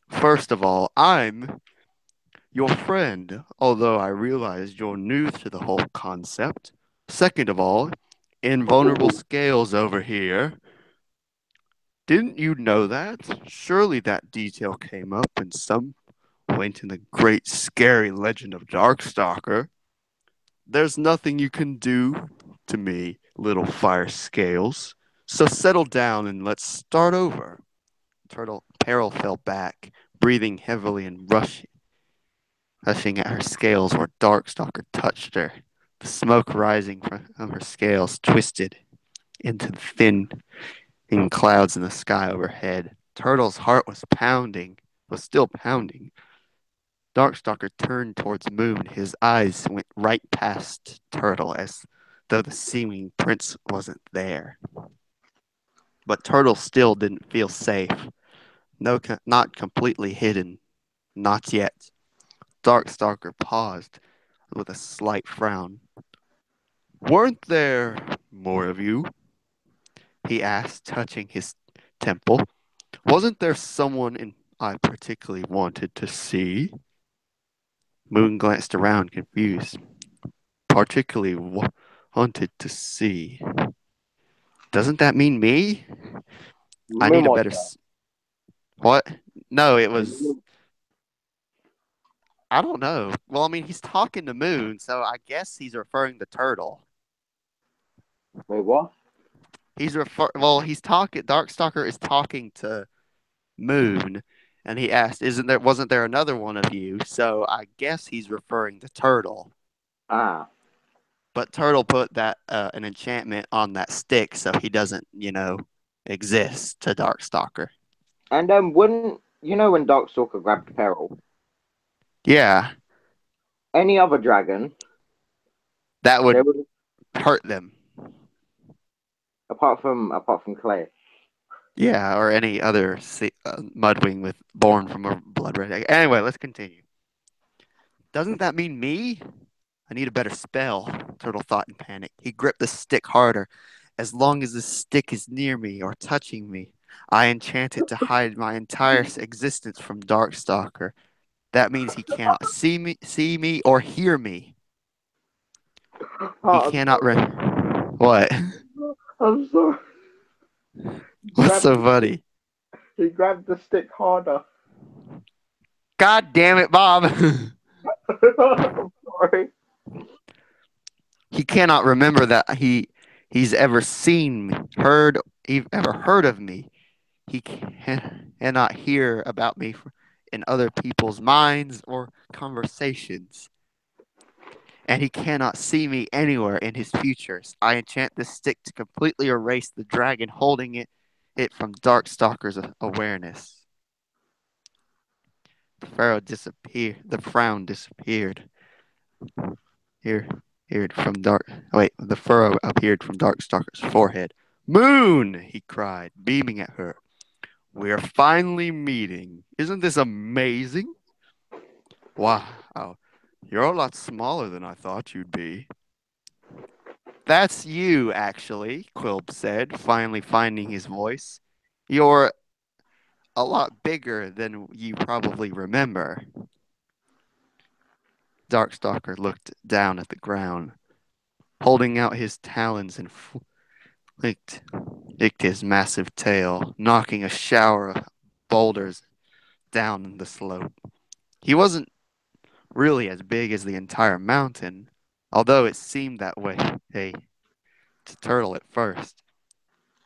First of all, I'm your friend, although I realize you're new to the whole concept. Second of all, invulnerable Ooh, scales over here. Didn't you know that? Surely that detail came up in some point in the great scary legend of Darkstalker. There's nothing you can do to me, little fire scales. So settle down and let's start over. Turtle Peril fell back, breathing heavily and rushing at her scales where Darkstalker touched her. The smoke rising from her scales twisted into thin in clouds in the sky overhead. Turtle's heart was still pounding. Darkstalker turned towards Moon. His eyes went right past Turtle as though the seeming prince wasn't there. But Turtle still didn't feel safe. No, not completely hidden. Not yet. Darkstalker paused with a slight frown. Weren't there more of you? He asked, touching his temple. Wasn't there I particularly wanted to see? Moon glanced around, confused. Particularly wanted to see. Doesn't that mean me? I need a better. Moonwatcher. What? No, it The was. I don't know. Well, I mean, he's talking to Moon, so I guess he's referring to Turtle. Wait, what? He's talking. Darkstalker is talking to Moon, and he asked, "Isn't there? Wasn't there another one of you?" So I guess he's referring to Turtle. Ah, But Turtle put that an enchantment on that stick, so he doesn't, exist to Darkstalker. and when when Darkstalker grabbed Peril, Yeah, any other dragon, that they would would hurt them. apart from Clay. Yeah, or any other Mudwing with born from a blood red egg. Anyway, let's continue. Doesn't that mean me? I need a better spell, Turtle thought in panic. He gripped the stick harder. As long as the stick is near me or touching me, I enchant it to hide my entire existence from Darkstalker. That means he cannot see me or hear me. He Oh, I'm cannot. sorry. What? I'm sorry. What's Grabbed so funny? he grabbed the stick harder. God damn it, Bob! I'm sorry. He cannot remember that he's ever seen me, ever heard of me. He cannot hear about me in other people's minds or conversations, and he cannot see me anywhere in his futures. I enchant this stick to completely erase the dragon holding it from Darkstalker's awareness. The pharaoh disappeared. The frown disappeared. Here, here from dark. Wait, the furrow appeared from Darkstalker's forehead. Moon! He cried, beaming at her. We are finally meeting. Isn't this amazing? Wow, you're a lot smaller than I thought you'd be. That's you, actually, Quilp said, finally finding his voice. You're a lot bigger than you probably remember. Darkstalker looked down at the ground, holding out his talons and licked, licked his massive tail, knocking a shower of boulders down the slope. He wasn't really as big as the entire mountain, although it seemed that way to Turtle at first.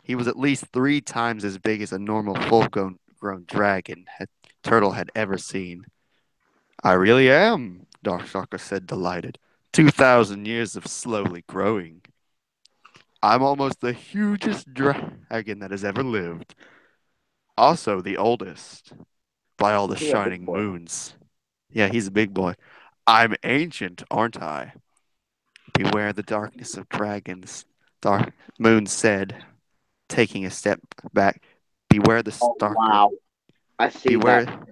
He was at least 3 times as big as a normal full grown dragon Turtle had ever seen. I really am, Darkstalker said, delighted. 2,000 years of slowly growing. I'm almost the hugest dragon that has ever lived. Also the oldest, by all the Yeah, big shining boy. moons. Yeah, he's a big boy. I'm ancient, aren't I? Beware the darkness of dragons, Dark Moon said, taking a step back. Beware the Oh stalker. wow, I see that. Beware.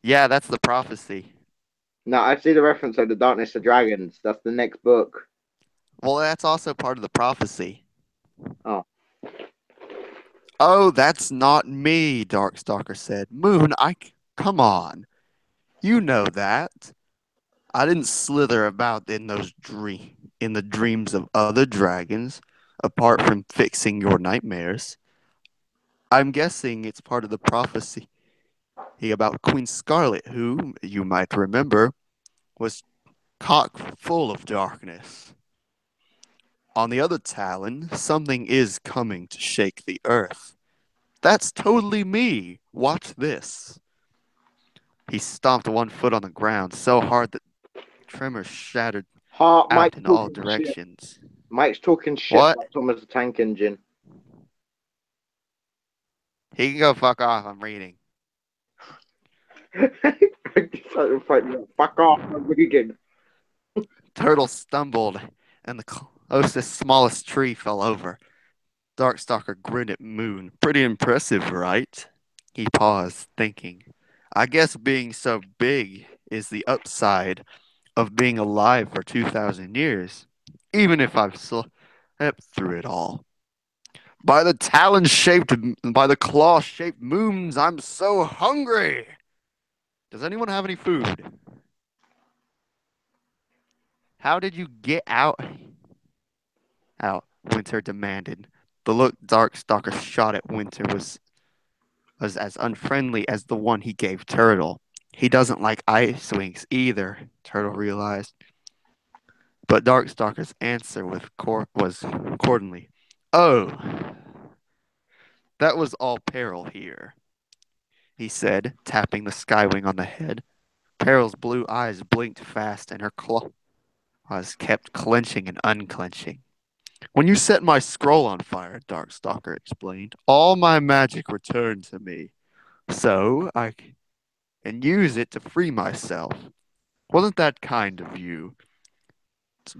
Yeah, that's the prophecy. No, I see the reference of the Darkness of Dragons. That's the next book. Well, that's also part of the prophecy. Oh, Oh, that's not me, Darkstalker said. Moon, come on. You know that. I didn't slither about in the dreams of other dragons, apart from fixing your nightmares. I'm guessing it's part of the prophecy about Queen Scarlet, who, you might remember, was cock full of darkness. On the other Talon, something is coming to shake the earth. That's totally me. Watch this. He stomped one foot on the ground so hard that tremors shattered Hart, out Mike's in all talking shit. directions. Mike's talking shit What? about Thomas the Tank Engine. He can go fuck off. I'm reading. Fuck off, I'm reading. Turtle stumbled, and the closest, smallest tree fell over. Darkstalker grinned at Moon. Pretty impressive, right? He paused, thinking. I guess being so big is the upside of being alive for 2,000 years, even if I've slept through it all. By the claw shaped moons, I'm so hungry. Does anyone have any food? How did you get out? Winter demanded. The look Darkstalker shot at Winter was as unfriendly as the one he gave Turtle. He doesn't like ice wings either, Turtle realized. But Darkstalker's answer was accordingly, "Oh, that was all Peril here," he said, tapping the Skywing on the head. Peril's blue eyes blinked fast, and her claws kept clenching and unclenching. "When you set my scroll on fire," Darkstalker explained, "all my magic returned to me. So I can use it to free myself. Wasn't that kind of you?"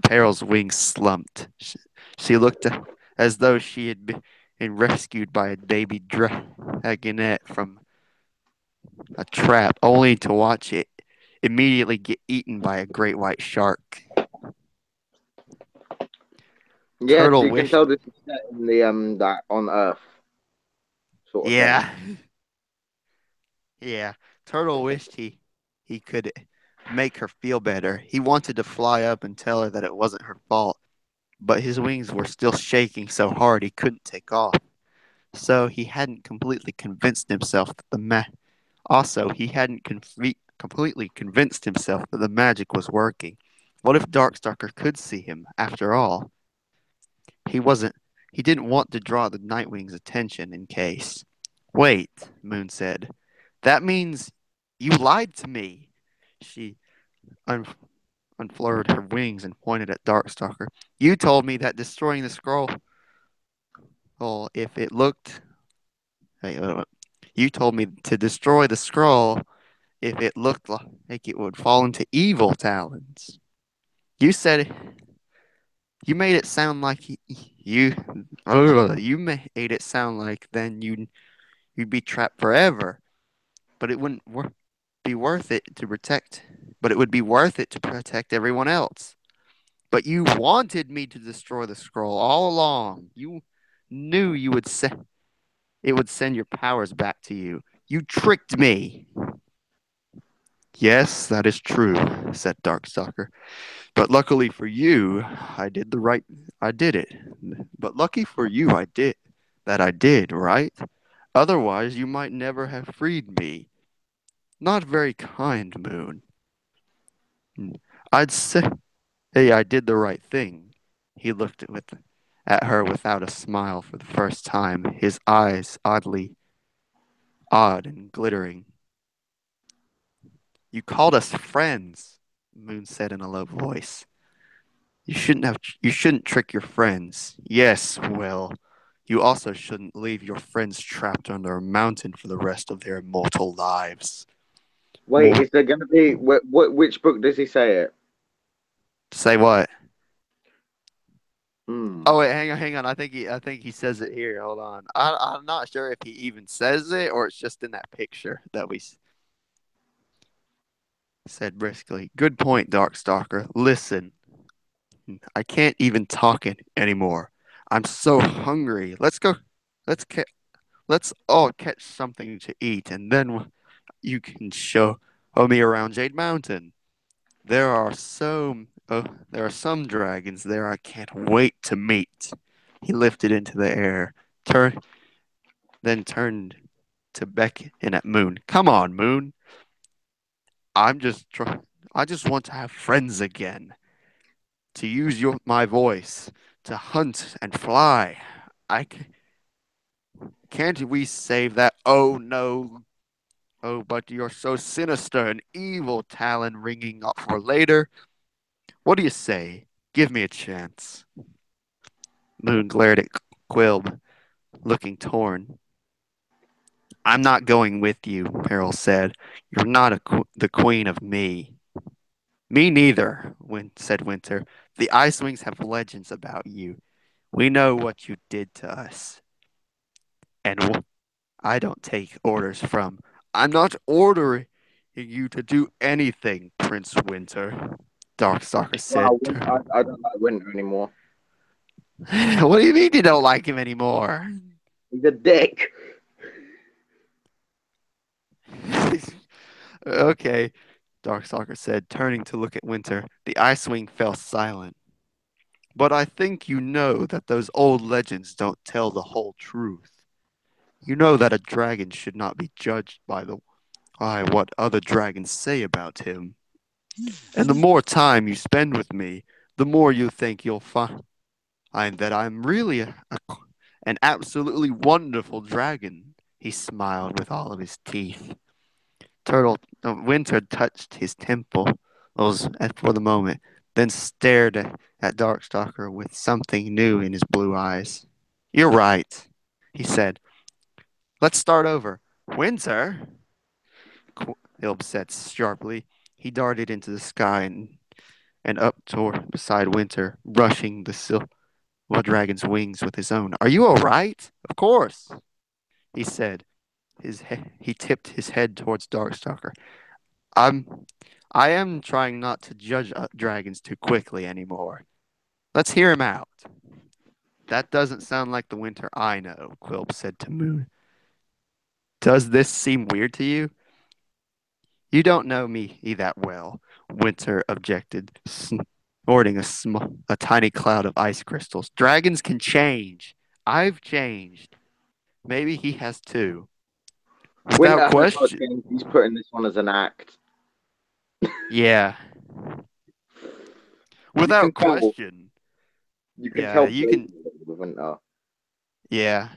Peril's wings slumped. She looked as though she had been rescued by a baby dragonette from a trap, only to watch it immediately get eaten by a great white shark. Yes, Turtle you can wished, tell this is set in the that on Earth sort of thing. yeah, yeah. Turtle wished he could make her feel better. He wanted to fly up and tell her that it wasn't her fault, but his wings were still shaking so hard he couldn't take off. So he hadn't completely convinced himself that he hadn't completely convinced himself that the magic was working. What if Darkstalker could see him after all? He wasn't he didn't want to draw the Nightwing's attention in case. "Wait," Moon said. "That means you lied to me." She un- unfurled her wings and pointed at Darkstalker. "You told me that destroying the scroll, well, if it looked wait, wait, wait. You told me to destroy the scroll if it looked like it would fall into evil talons. You said you made it sound like you you made it sound like then you'd be trapped forever, but it wouldn't be worth it to protect. But it would be worth it to protect everyone else. But you wanted me to destroy the scroll all along. You knew it would send your powers back to you. You tricked me." "Yes, that is true," said Darkstalker. "But luckily for you, I did it. But lucky for you, I did, right? Otherwise, you might never have freed me. Not very kind, Moon. I'd say I did the right thing." He looked at her without a smile for the first time, his eyes odd and glittering. "You called us friends," Moon said in a low voice. You shouldn't trick your friends. Yes, well, you also shouldn't leave your friends trapped under a mountain for the rest of their mortal lives. Wait, More is there going to be which book does he say it? say what? Hmm. Oh wait, hang on. I think he says it here. Hold on. I'm not sure if he even says it or it's just in that picture that we said briskly. "Good point, Darkstalker. Listen, I can't even talk anymore. I'm so hungry. Let's go. Let's let's all catch something to eat, and then you can show me around Jade Mountain. There are there are some dragons there I can't wait to meet." He lifted into the air, then turned to beckon at Moon. "Come on, Moon. I'm just try- I just want to have friends again. To use my voice to hunt and fly. I can't we save that? Oh no. Oh, but you're so sinister and evil, Talon ringing up for later. What do you say? Give me a chance." Moon glared at Quilb, looking torn. "I'm not going with you," Peril said. "You're not the queen of me." "Me neither," said Winter. "The Ice Wings have legends about you. We know what you did to us. And I don't take orders from. I'm not ordering you to do anything, Prince Winter," Darkstalker said. Wow, I don't like Winter anymore. "What do you mean you don't like him anymore?" He's a dick. "Okay," Darkstalker said, turning to look at Winter. The Ice Wing fell silent. "But I think you know that those old legends don't tell the whole truth. You know that a dragon should not be judged by what other dragons say about him. And the more time you spend with me, the more you think you'll find that I'm really an absolutely wonderful dragon. He smiled with all of his teeth. Winter touched his temples for the moment, then stared at Darkstalker with something new in his blue eyes. You're right, he said. Let's start over. Winter, Ilb said sharply. He darted into the sky and up toward beside Winter, brushing the silver dragon's wings with his own. Are you all right? Of course, he said. He tipped his head towards Darkstalker. I'm I am trying not to judge dragons too quickly anymore. Let's hear him out. That doesn't sound like the Winter I know, Quilp said to Moon. Does this seem weird to you? You don't know me that well, Winter objected, snorting a tiny cloud of ice crystals. Dragons can change. I've changed. Maybe he has too. Without Winter has not question. changed. He's putting this one as an act. Yeah. You can Without tell. question. You can Yeah, tell you can. with Winter. Yeah.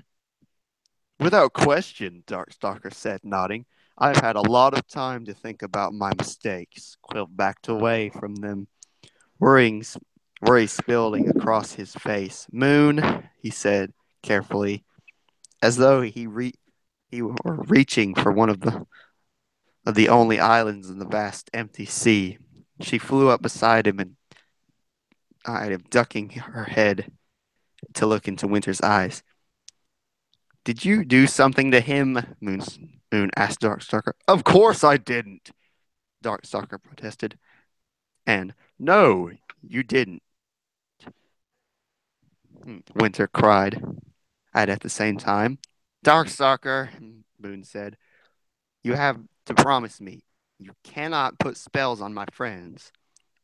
Without question, Darkstalker said, nodding. I've had a lot of time to think about my mistakes. Quill backed away from them, worrying, worry spilling across his face. Moon, he said carefully, as though he were reaching for one of the only islands in the vast empty sea. She flew up beside him and eyed him, ducking her head to look into Winter's eyes. Did you do something to him? Moon asked Darkstalker. Of course I didn't, Darkstalker protested. And no, you didn't, Winter cried at the same time. Darkstalker, Moon said, you have to promise me you cannot put spells on my friends.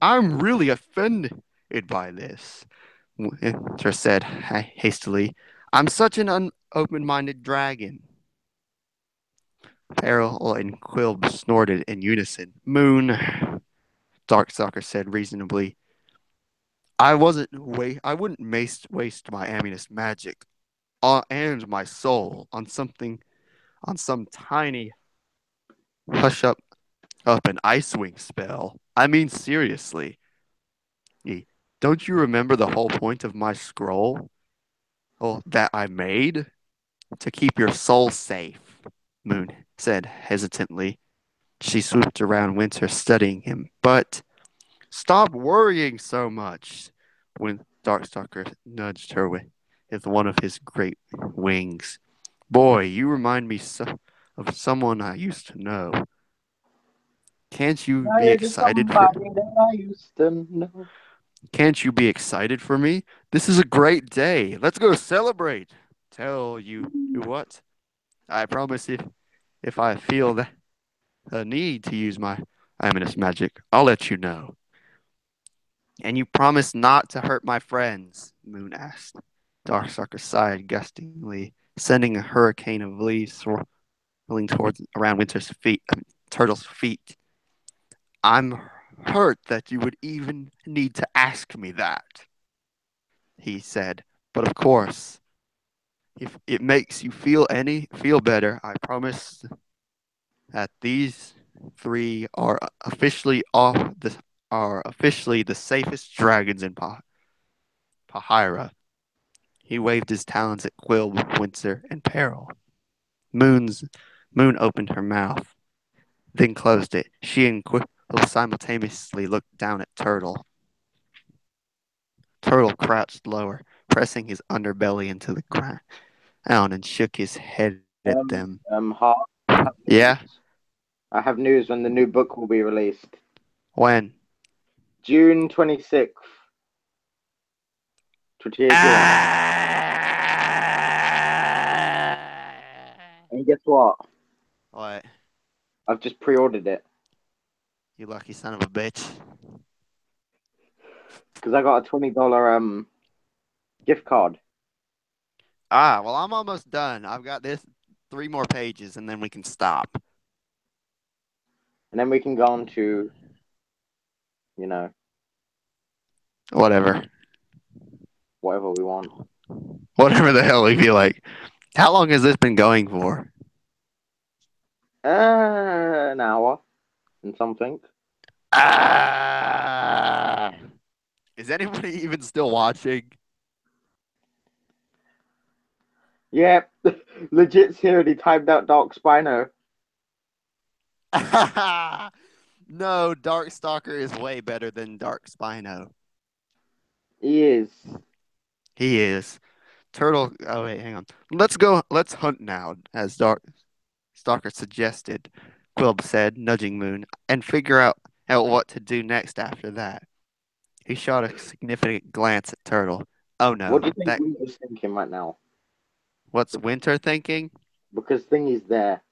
I'm really offended by this, Winter said hastily. I'm such an open minded dragon. Peril and Quilb snorted in unison. Moon, Darkstalker said reasonably. I wouldn't waste my Amunis magic and my soul on some tiny hush up an Icewing spell. I mean seriously. Don't you remember the whole point of my scroll? Oh, that I made? To keep your soul safe, Moon said hesitantly. She swooped around Winter, studying him. But stop worrying so much, when Darkstalker nudged her with one of his great wings. Boy, you remind me of someone I used to know. Can't you be I just excited for somebody that I used to know. Can't you be excited for me? This is a great day. Let's go celebrate. Tell you what. I promise if I feel the need to use my ominous magic, I'll let you know. And you promise not to hurt my friends? Moon asked. Darkstalker sighed gustingly, sending a hurricane of leaves swirling towards around Turtle's feet. I'm hurt that you would even need to ask me that, he said. But of course, if it makes you feel better, I promise that these three are officially the safest dragons in Pahira. He waved his talons at Quill, Winter, and Peril. Moon's Moon opened her mouth, then closed it. She and Quill simultaneously looked down at Turtle. Turtle crouched lower, pressing his underbelly into the ground, and shook his head at them. Hart, I have Yeah? news. I have news when the new book will be released. When? June 26th, 2018. Ah! And guess what? What? I've just pre-ordered it You lucky son of a bitch. because I got a $20 gift card, Ah, well, I'm almost done. I've got this 3 more pages and then we can stop. and then we can go on to, you know, Whatever. Whatever we want. Whatever the hell we feel like. How long has this been going for? An hour and something. Ah! Is anybody even still watching? Yep. Legit seriously timed out Dark Spino. No, Darkstalker is way better than Dark Spino. He is. He is. Turtle. Oh wait, hang on. Let's go. Let's hunt now, as Darkstalker suggested. Quilp said, nudging Moon, and figure out what to do next after that. He shot a significant glance at Turtle. Oh What do no, you think that Winter's thinking right now? what's Winter thinking? Because thing is there.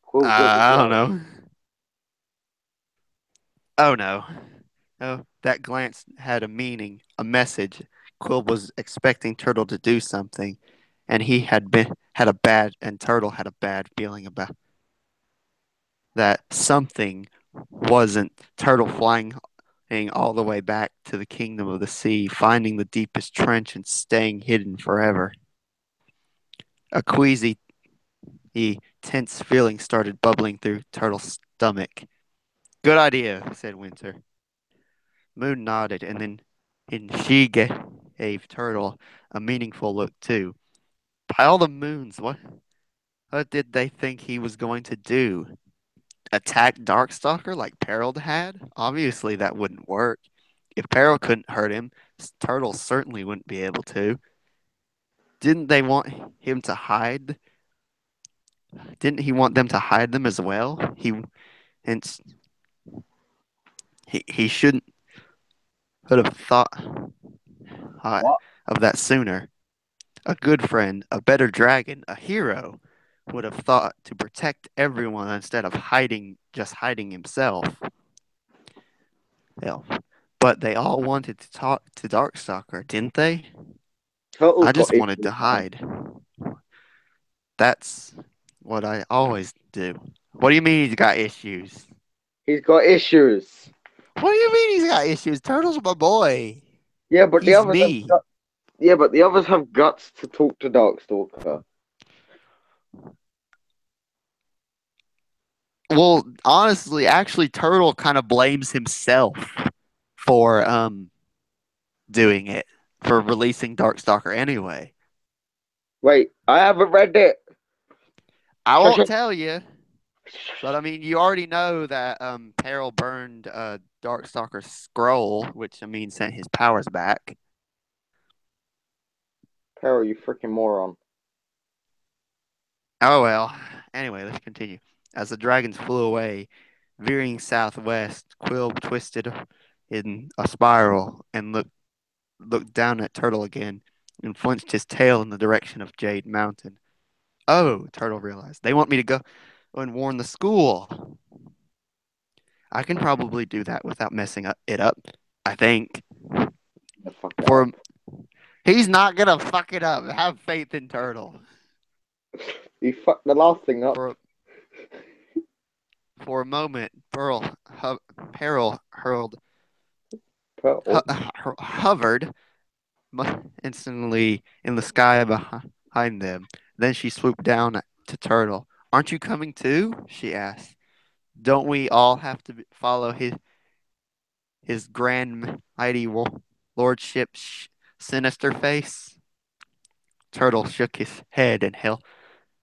Quill's got the I don't glove. know. Oh no. Oh, that glance had a meaning, a message. Quill was expecting Turtle to do something, and he had a bad and Turtle had a bad feeling about that something wasn't Turtle flying all the way back to the kingdom of the sea, finding the deepest trench and staying hidden forever. A queasy, tense feeling started bubbling through Turtle's stomach. Good idea, said Winter. Moon nodded, and she gave Turtle a meaningful look too. By all the moons, what did they think he was going to do? Attack Darkstalker like Peril had? Obviously, that wouldn't work. If Peril couldn't hurt him, Turtle certainly wouldn't be able to. Didn't they want him to hide? Didn't he want them to hide them as well? And he shouldn't have thought uh, What? of that sooner. A good friend, a better dragon, a hero would have thought to protect everyone instead of hiding himself. Hell, but they all wanted to talk to Darkstalker, didn't they? I Turtle's got just wanted issues, to man. hide. That's what I always do. What do you mean he's got issues? He's got issues. What do you mean he's got issues? Turtle's my boy. Yeah, but the He's others have me. got. Yeah, but the others have guts to talk to Darkstalker. Well, honestly, actually, Turtle kind of blames himself for doing it, for releasing Darkstalker anyway. Wait, I haven't read it. I Shush won't it. tell you, but I mean, you already know that Peril burned Darkstalker's scroll, which I mean sent his powers back. Peril, you freaking moron. Oh well. Anyway, let's continue. As the dragons flew away, veering southwest, Quill twisted in a spiral and looked down at Turtle again and flinched his tail in the direction of Jade Mountain. Oh, Turtle realized. They want me to go and warn the school. I can probably do that without it up. I think. Yeah, fuck it For up. he's not gonna fuck it up. Have faith in Turtle. You fucked the last thing up. For for a moment, Peril Pearl. hovered instantly in the sky behind them. Then she swooped down to Turtle. Aren't you coming too? She asked. Don't we all have to follow his grand mighty lordship's sinister face? Turtle shook his head and held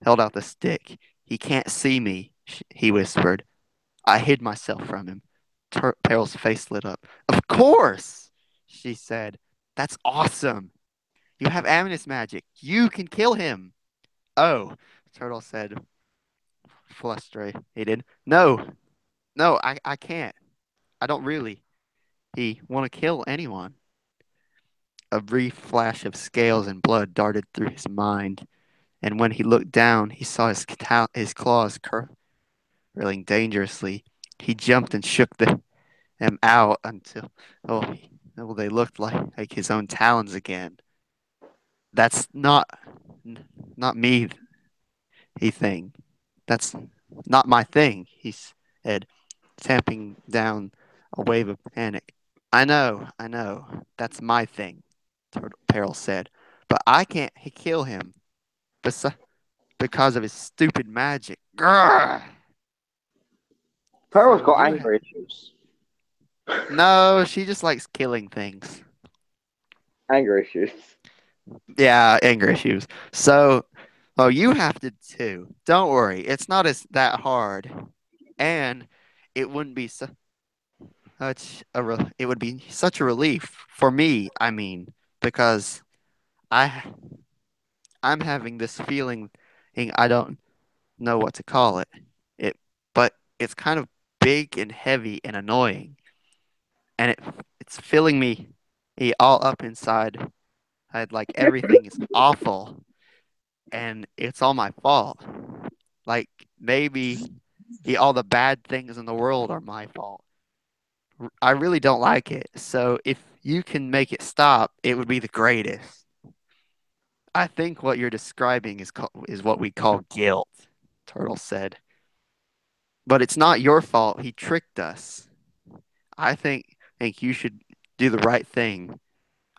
out the stick. He can't see me, he whispered. I hid myself from him. Peril's face lit up. Of course, she said. That's awesome. You have Amethyst magic. You can kill him. Oh, Turtle said, frustrated. No, no, I can't. I don't really. He want to kill anyone. A brief flash of scales and blood darted through his mind, and when he looked down, he saw his claws curling dangerously. He jumped and shook them out until oh, they looked like his own talons again. That's not me, he thing. That's not my thing, he said, tamping down a wave of panic. I know. That's my thing, Peril said. But I can't kill him bes- because of his stupid magic. Grr! Pearl's So got you anger issues. no, she just likes killing things. Anger issues. Yeah, anger issues. So, oh, you have to too. Don't worry, it's not as that hard, and it wouldn't be it would be such a relief for me. I mean, because I I'm having this feeling, I don't know what to call it. It, but it's kind of big and heavy and annoying, and it's filling me all up inside. I'd like everything is awful, and it's all my fault. Like maybe all the bad things in the world are my fault. I really don't like it. So if you can make it stop, it would be the greatest. I think what you're describing is what we call guilt, Turtle said. But it's not your fault. He tricked us. I think you should do the right thing.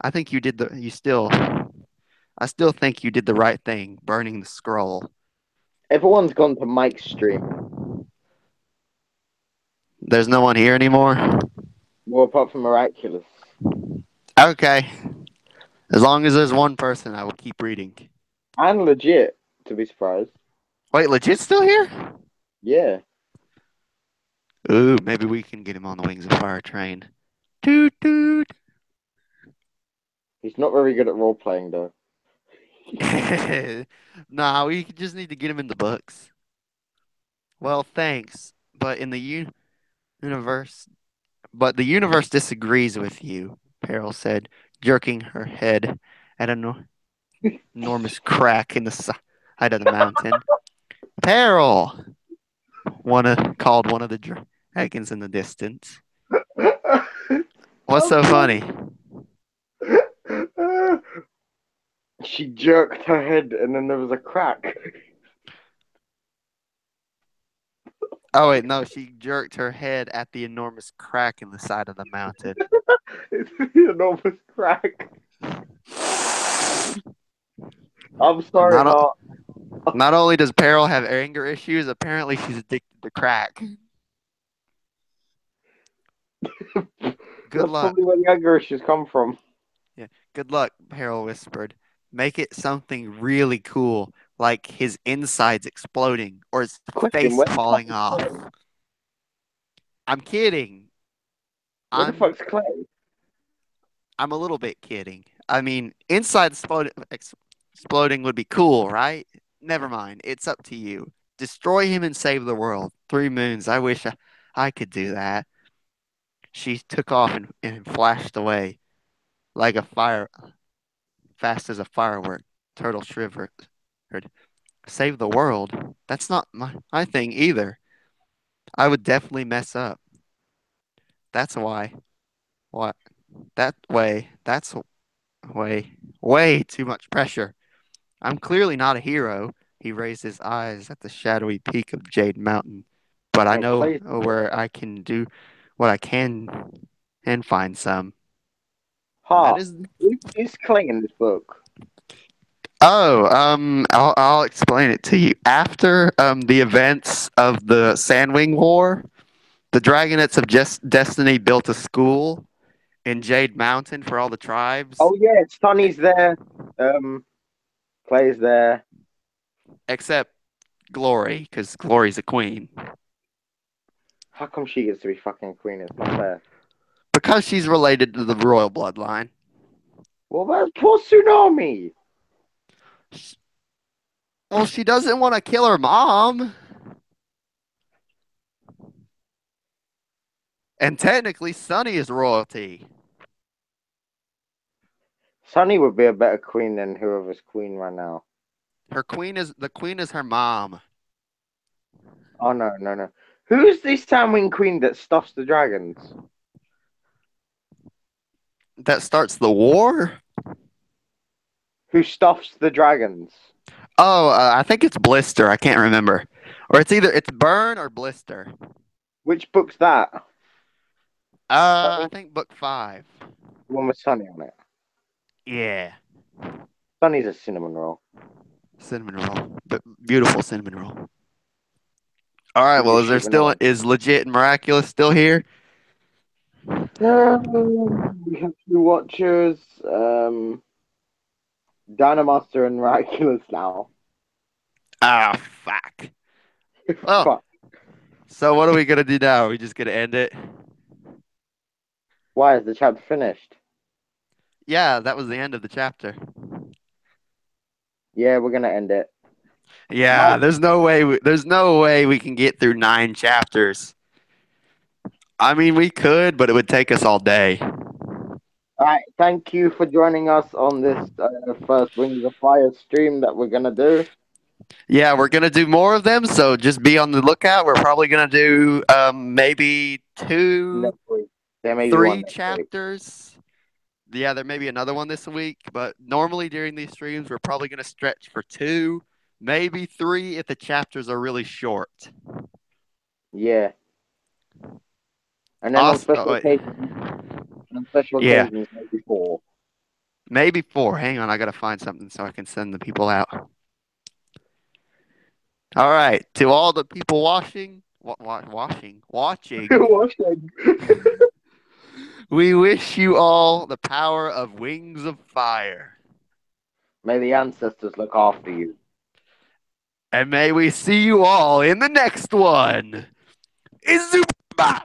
I think you did the you still I still think you did the right thing burning the scroll. Everyone's gone to Mike's stream. There's no one here anymore. Well, apart from Miraculous. Okay. As long as there's one person, I will keep reading. And legit, to be surprised. Wait, legit still here? Yeah. Ooh, maybe we can get him on the wings of fire train. Toot toot. He's not very good at role playing though. Nah, we just need to get him in the books. Well, thanks, but in the universe, but the universe disagrees with you, Peril said, jerking her head at an enormous crack in the side of the mountain. Peril, called one of the dragons in the distance. What's I'm so funny? sorry. She jerked her head and then there was a crack. Oh wait, no, she jerked her head at the enormous crack in the side of the mountain. It's an enormous crack. I'm sorry, Not Hart. not only does Peril have anger issues, apparently she's addicted to crack. Good That's luck. probably where the anger issues come from. Yeah, good luck, Peril whispered. Make it something really cool, like his insides exploding or his Question: face Where the fuck falling is off. Clay? I'm kidding. Where the I'm fuck's Clay? I'm a little bit kidding. I mean, exploding would be cool, right? Never mind. It's up to you. Destroy him and save the world. 3 moons. I wish I could do that. She took off and flashed away like a fire, fast as a firework. Turtle shivered. Save the world? That's not my thing either. I would definitely mess up. That's why. What? That's way too much pressure. I'm clearly not a hero. He raised his eyes at the shadowy peak of Jade Mountain. But I No, know Clay's where I can do what I can and find some. That Hart. is. Who's Clay in this book? Oh, I'll explain it to you. After the events of the Sandwing War, the Dragonets of Destiny built a school in Jade Mountain for all the tribes, Oh yeah, Sonny's there. Um, Clay's there. except Glory, because Glory's a queen. How come she gets to be fucking queen? It's not fair. Because she's related to the royal bloodline. Well, that's poor Tsunami. Well, she doesn't want to kill her mom. And technically, Sunny is royalty. Sunny would be a better queen than whoever's queen right now. The queen is her mom. Oh no, no, no. Who's this Sandwing queen that stuffs the dragons? That starts the war. Who stuffs the dragons? Oh, I think it's Blister. I can't remember, or it's Burn or Blister. Which book's that? I Sunny, think book 5. the one with Sunny on it. Yeah, Sunny's a cinnamon roll. cinnamon roll. Beautiful cinnamon roll. All right. Well, Really shipping it on. is legit and miraculous still here? We have two watchers. Dynamaster and Miraculous now. Ah, fuck. Well, Fuck. so what are we gonna do now? Are we just gonna end it? Why is the chapter finished? Yeah, that was the end of the chapter. Yeah, we're gonna end it. Yeah, Bye. there's no way we can get through 9 chapters. I mean, we could, but it would take us all day. All right. Thank you for joining us on this first Wings of Fire stream that we're gonna do Yeah, we're gonna do more of them, so just be on the lookout. We're probably gonna do maybe two, next week. There may be one three next week. chapters. Yeah, there may be another one this week, but normally during these streams, we're probably gonna stretch for two, maybe three if the chapters are really short. Yeah, and then Awesome. Oh, wait. on special Yeah, occasions, maybe four. maybe four. Hang on, I gotta find something so I can send the people out. All right, to all the people watching, Watching. we wish you all the power of wings of fire. May the ancestors look after you. And may we see you all in the next one. Izuba!